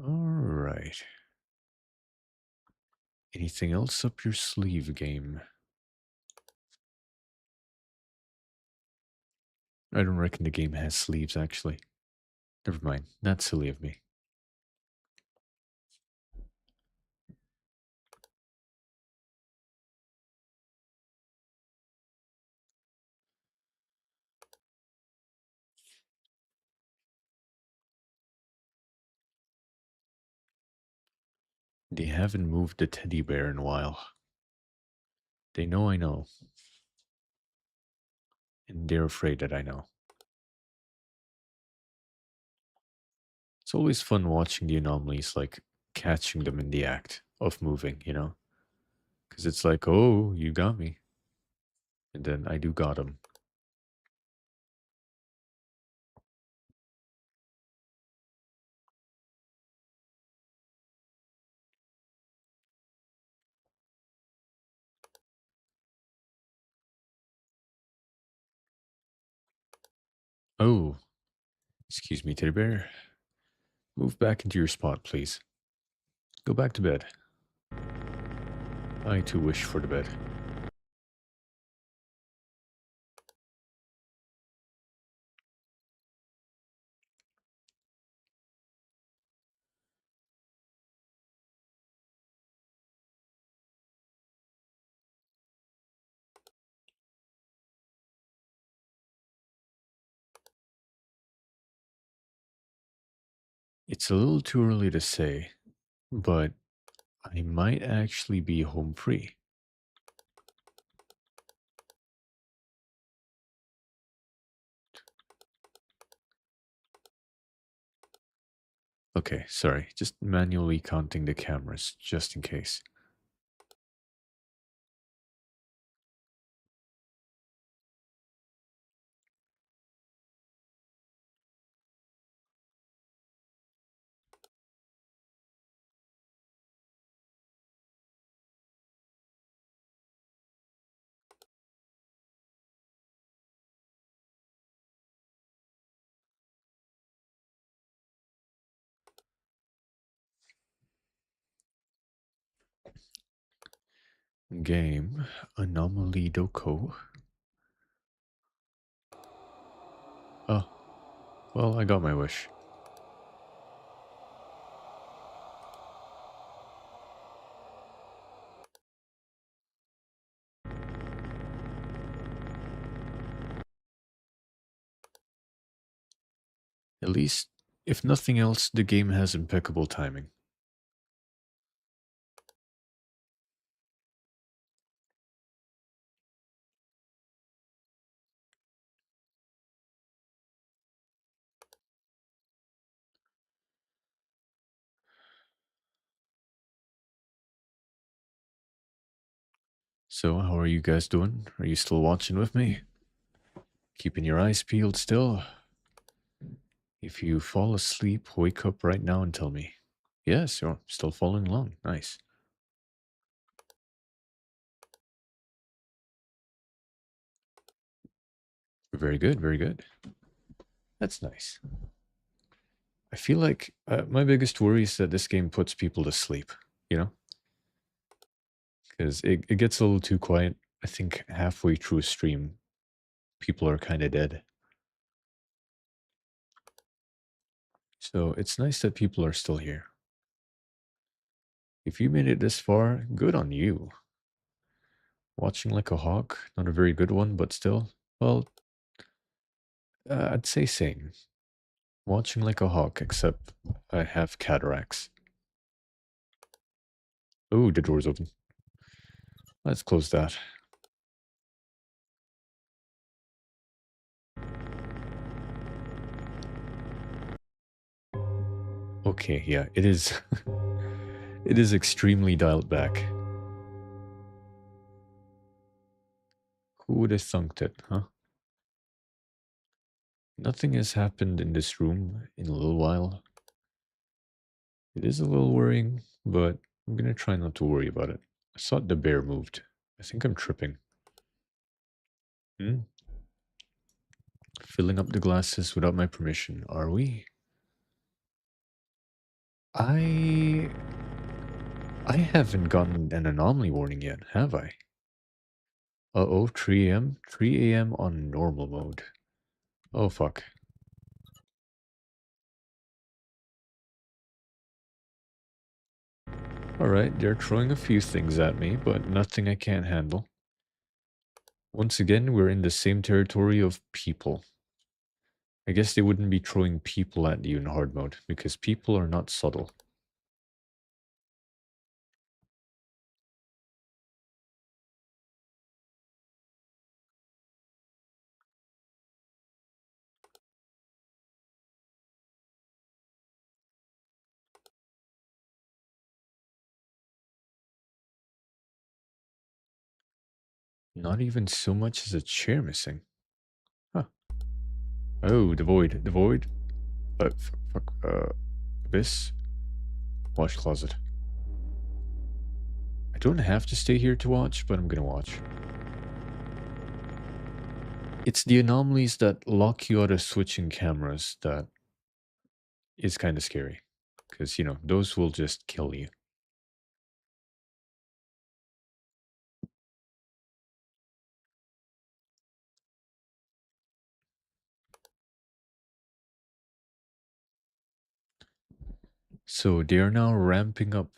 [SPEAKER 1] All right. Anything else up your sleeve, game? I don't reckon the game has sleeves, actually. Never mind. That's silly of me. They haven't moved the teddy bear in a while. They know I know. And they're afraid that I know. It's always fun watching the anomalies, like catching them in the act of moving, you know? Because it's like, oh, you got me. And then I do got him. Oh, excuse me, teddy bear. Move back into your spot, please. Go back to bed. I too wish for the bed. It's a little too early to say, but I might actually be home free. Okay, sorry. Just manually counting the cameras, just in case. Game Anomaly Doko. Oh, well, I got my wish. At least, if nothing else, the game has impeccable timing. So, how are you guys doing? Are you still watching with me? Keeping your eyes peeled still? If you fall asleep, wake up right now and tell me. Yes, you're still following along. Nice. Very good, very good. That's nice. I feel like my biggest worry is that this game puts people to sleep, you know? Because it gets a little too quiet. I think halfway through a stream, people are kind of dead. So it's nice that people are still here. If you made it this far, good on you. Watching like a hawk, not a very good one, but still, well, I'd say same. Watching like a hawk, except I have cataracts. Oh, the door's open. Let's close that. Okay, yeah, it is. It is extremely dialed back. Who would have thunk it, huh? Nothing has happened in this room in a little while. It is a little worrying, but I'm gonna try not to worry about it. I thought the bear moved. I think I'm tripping. Hmm? Filling up the glasses without my permission, are we? I I haven't gotten an anomaly warning yet, have I? Uh-oh, 3 a.m.? 3 a.m. on normal mode. Oh, fuck. Alright, they're throwing a few things at me, but nothing I can't handle. Once again, we're in the same territory of people. I guess they wouldn't be throwing people at you in hard mode, because people are not subtle. Not even so much as a chair missing. Huh. Oh, the void. The void? Fuck. Abyss? Wash closet. I don't have to stay here to watch, but I'm gonna watch. It's the anomalies that lock you out of switching cameras that is kind of scary. Because, you know, those will just kill you. So they are now ramping up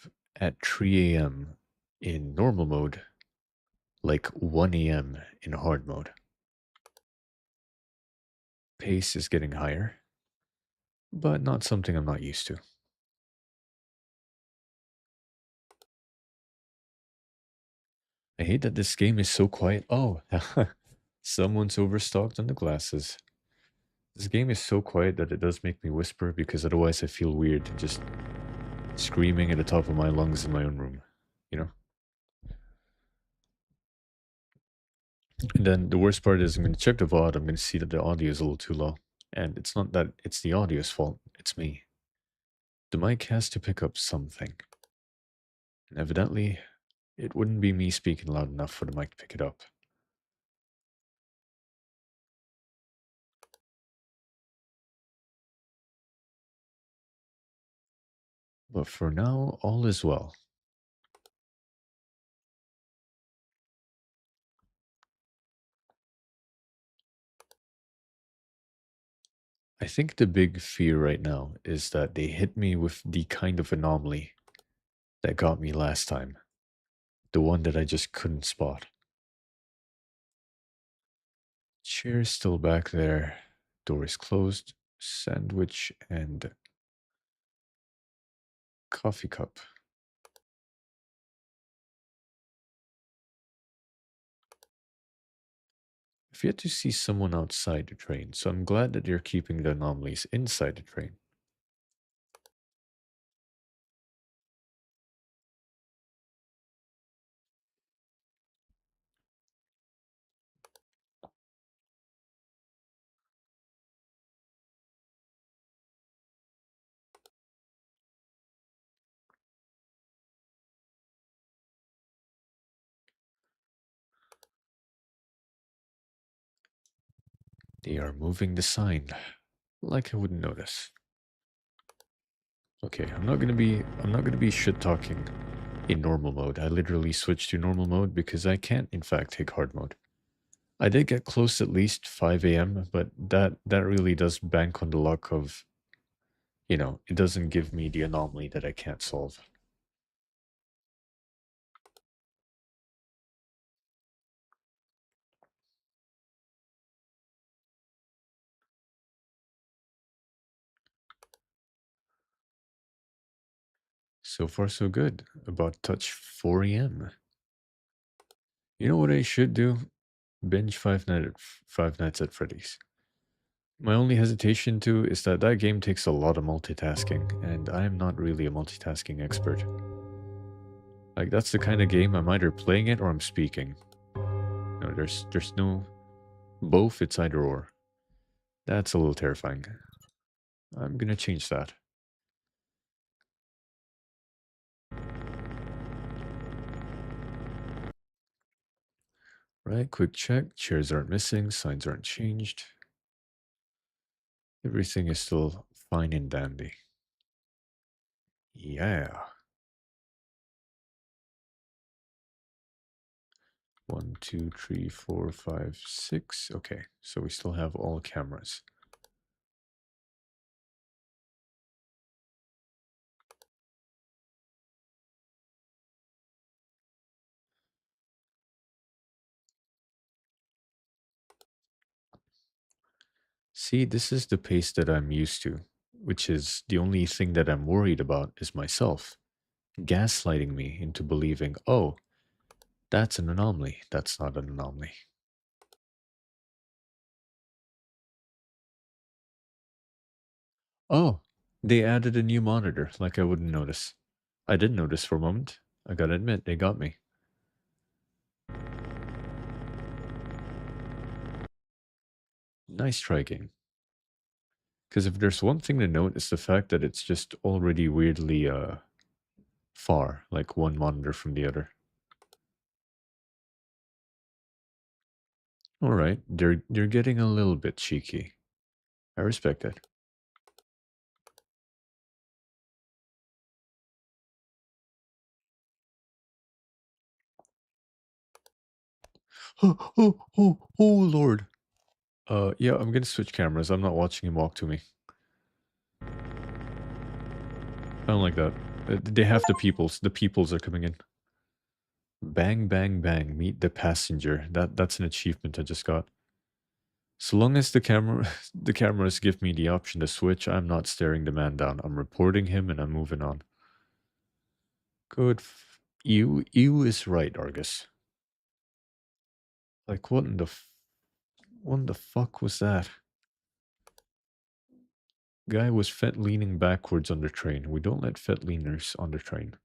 [SPEAKER 1] at 3 a.m. in normal mode, like 1 a.m. in hard mode. Pace is getting higher, but not something I'm not used to. I hate that this game is so quiet. Oh, someone's overstocked on the glasses. This game is so quiet that it does make me whisper because otherwise I feel weird just screaming at the top of my lungs in my own room, you know? And then the worst part is I'm going to check the VOD, I'm going to see that the audio is a little too low. And it's not that it's the audio's fault, it's me. The mic has to pick up something. And evidently, it wouldn't be me speaking loud enough for the mic to pick it up. But for now, all is well. I think the big fear right now is that they hit me with the kind of anomaly that got me last time. The one that I just couldn't spot. Chair still back there. Door is closed. Sandwich and coffee cup. I've yet to see someone outside the train, so I'm glad that they're keeping the anomalies inside the train. They are moving the sign. Like I wouldn't notice. Okay, I'm not gonna be shit talking in normal mode. I literally switched to normal mode because I can't in fact take hard mode. I did get close at least 5 a.m., but that really does bank on the luck of, you know, it doesn't give me the anomaly that I can't solve. So far so good. About touch 4 a.m. You know what I should do? Binge Five Nights at Freddy's. My only hesitation too is that that game takes a lot of multitasking, and I am not really a multitasking expert. Like that's the kind of game I'm either playing it or I'm speaking. No, there's no both. It's either or. That's a little terrifying. I'm gonna change that. Right, quick check. Chairs aren't missing. Signs aren't changed. Everything is still fine and dandy. Yeah. 1, 2, 3, 4, 5, 6. Okay, so we still have all cameras. See, this is the pace that I'm used to, which is the only thing that I'm worried about is myself, gaslighting me into believing, oh, that's an anomaly. That's not an anomaly. Oh, they added a new monitor, like I wouldn't notice. I did notice for a moment. I gotta admit, they got me. Nice try, game. Because if there's one thing to note, it's the fact that it's just already weirdly far, like one monitor from the other. All right, they're getting a little bit cheeky. I respect it. Oh, Lord. Yeah, I'm gonna switch cameras. I'm not watching him walk to me. I don't like that. They have the peoples. The peoples are coming in. Bang, bang, bang. Meet the passenger. That's an achievement I just got. So long as the camera, the cameras give me the option to switch, I'm not staring the man down. I'm reporting him and I'm moving on. Good. You is right, Argus. Like what in the fuck was that? Guy was fat leaning backwards on the train. We don't let fat leaners on the train.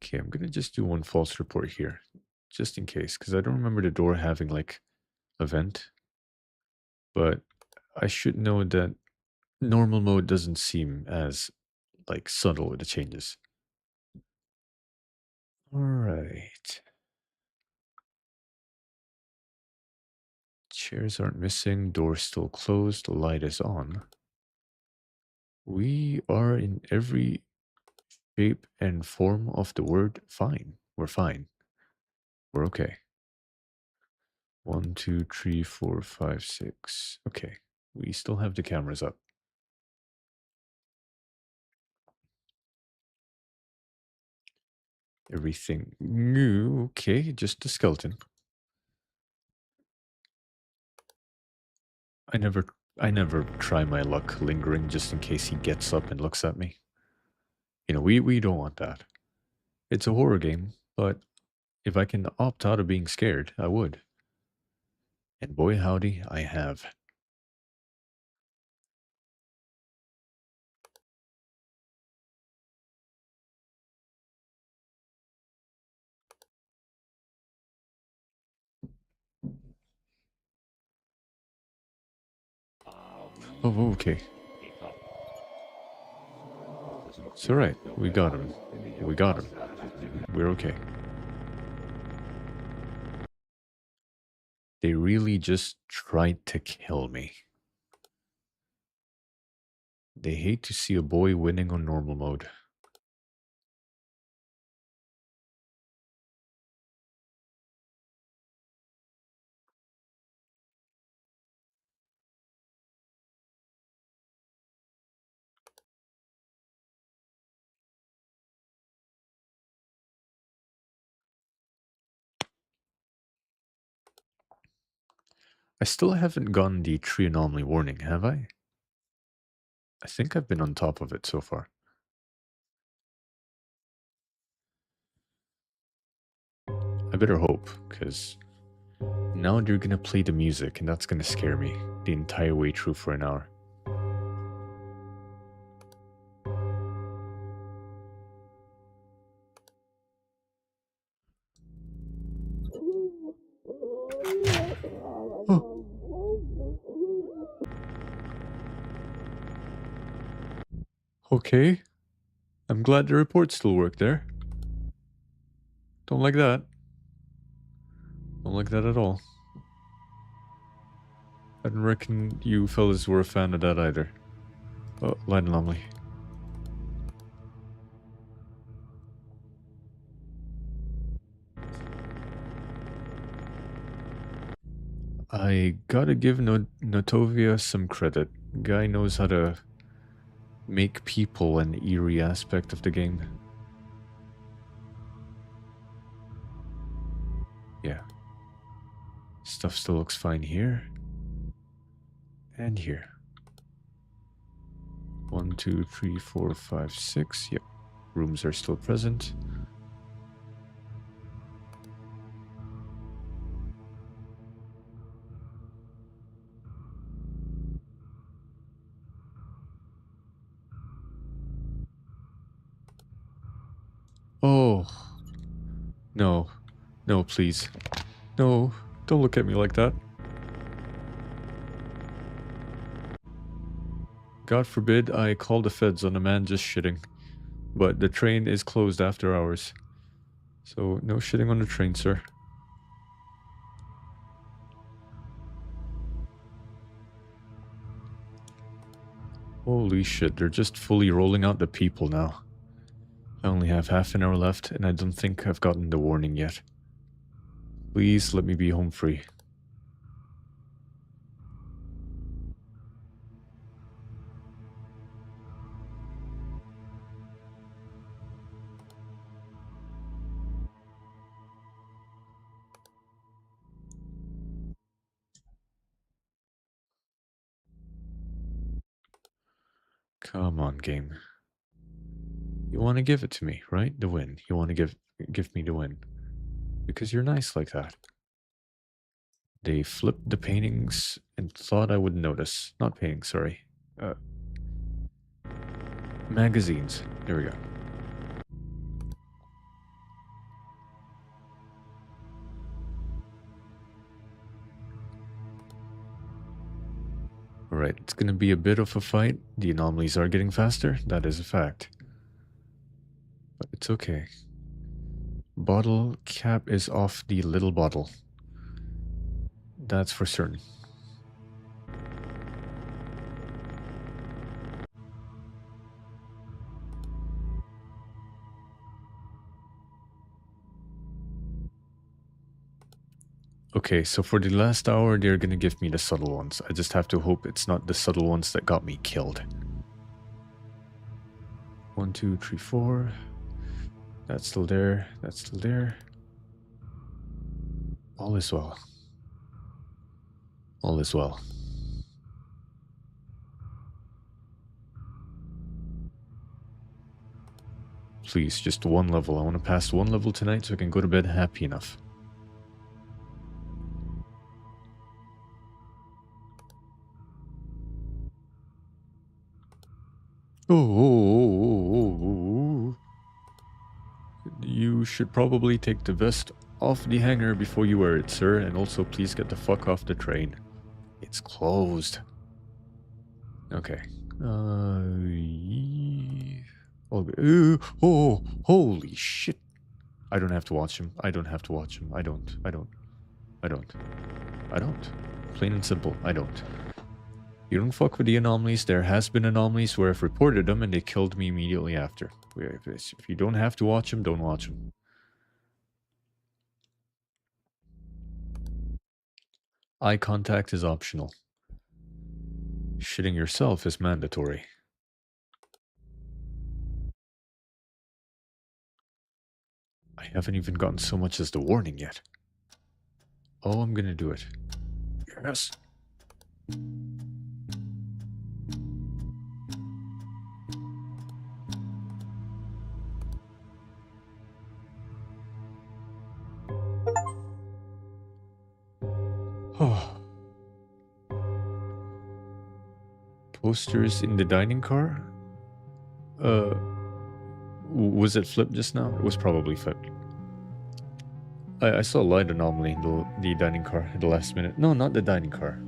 [SPEAKER 1] Okay, I'm gonna just do one false report here, just in case, because I don't remember the door having like a vent, but I should know that normal mode doesn't seem as like subtle with the changes. All right. Chairs aren't missing, door still closed, the light is on. We are in every shape and form of the word fine. We're fine. We're okay. 1, 2, 3, 4, 5, 6. Okay. We still have the cameras up. Everything new. Okay, just a skeleton. I never I never try my luck lingering just in case he gets up and looks at me. You know, we don't want that. It's a horror game, but if I can opt out of being scared, I would. And boy howdy, I have. Oh, okay. It's alright. We got him. We got him. We're okay. They really just tried to kill me. They hate to see a boy winning on normal mode. I still haven't gotten the tree anomaly warning, have I? I think I've been on top of it so far. I better hope, because now they're gonna play the music, and that's gonna scare me the entire way through for an hour. Oh, okay. I'm glad the reports still work there. Don't like that. Don't like that at all. I didn't reckon you fellas were a fan of that either. Oh, light anomaly. I gotta give Notovia some credit. Guy knows how to make people an eerie aspect of the game. Yeah. Stuff still looks fine here. And here. 1, 2, 3, 4, 5, 6. Yep. Rooms are still present. Oh. No. No, please. No. Don't look at me like that. God forbid I call the feds on a man just shitting. But the train is closed after hours. So, no shitting on the train, sir. Holy shit, they're just fully rolling out the people now. I only have half an hour left, and I don't think I've gotten the warning yet. Please let me be home free. Come on, game. You want to give it to me, right? The win. You want to give me the win. Because you're nice like that. They flipped the paintings and thought I would notice. Not paintings, sorry. Magazines. There we go. Alright, it's gonna be a bit of a fight. The anomalies are getting faster. That is a fact. But it's okay. Bottle cap is off the little bottle. That's for certain. Okay, so for the last hour, they're gonna give me the subtle ones. I just have to hope it's not the subtle ones that got me killed. 1, 2, 3, 4. That's still there. That's still there. All is well. All is well. Please, just one level. I want to pass one level tonight so I can go to bed happy enough. Oh. You should probably take the vest off the hanger before you wear it, sir, and also please get the fuck off the train. It's closed. Okay. Oh, holy shit. I don't have to watch him. I don't have to watch him. I don't. Plain and simple, I don't. You don't fuck with the anomalies. There has been anomalies where I've reported them and they killed me immediately after. If you don't have to watch them, don't watch them. Eye contact is optional. Shitting yourself is mandatory. I haven't even gotten so much as the warning yet. Oh, I'm gonna do it. Yes. Oh. Posters in the dining car? Was it flipped just now? It was probably flipped. I saw a light anomaly in the dining car at the last minute. No, not the dining car.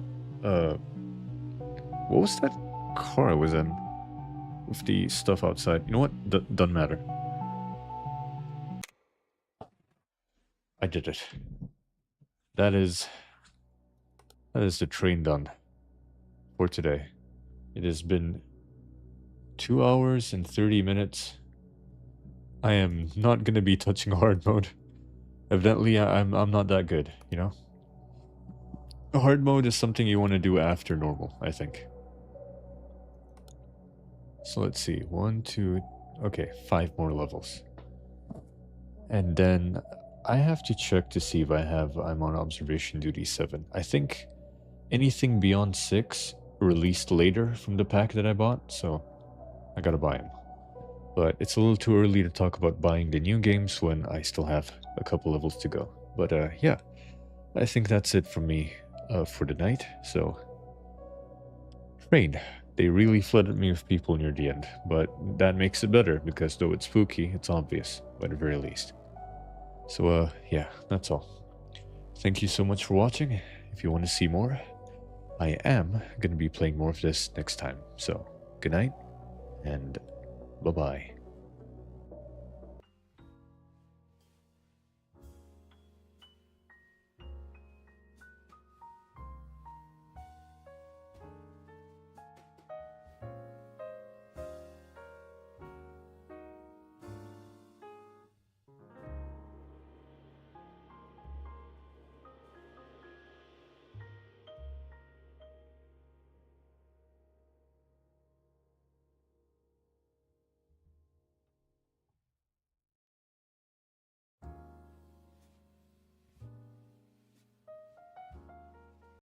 [SPEAKER 1] What was that car I was in? With the stuff outside. You know what? Doesn't matter. I did it. That is the train done. for today. It has been 2 hours and 30 minutes. I am not gonna be touching hard mode. Evidently, I'm not that good, you know? Hard mode is something you want to do after normal, I think. So let's see. 1, 2, okay, 5 more levels. And then I have to check to see if I'm on observation duty 7. I think anything beyond 6 released later from the pack that I bought, so I gotta buy them. But it's a little too early to talk about buying the new games when I still have a couple levels to go. But yeah, I think that's it from me for tonight. So, Rain, they really flooded me with people near the end, but that makes it better because though it's spooky, it's obvious, by the very least. So yeah, that's all. Thank you so much for watching. If you want to see more, I am going to be playing more of this next time. So, good night, and bye-bye.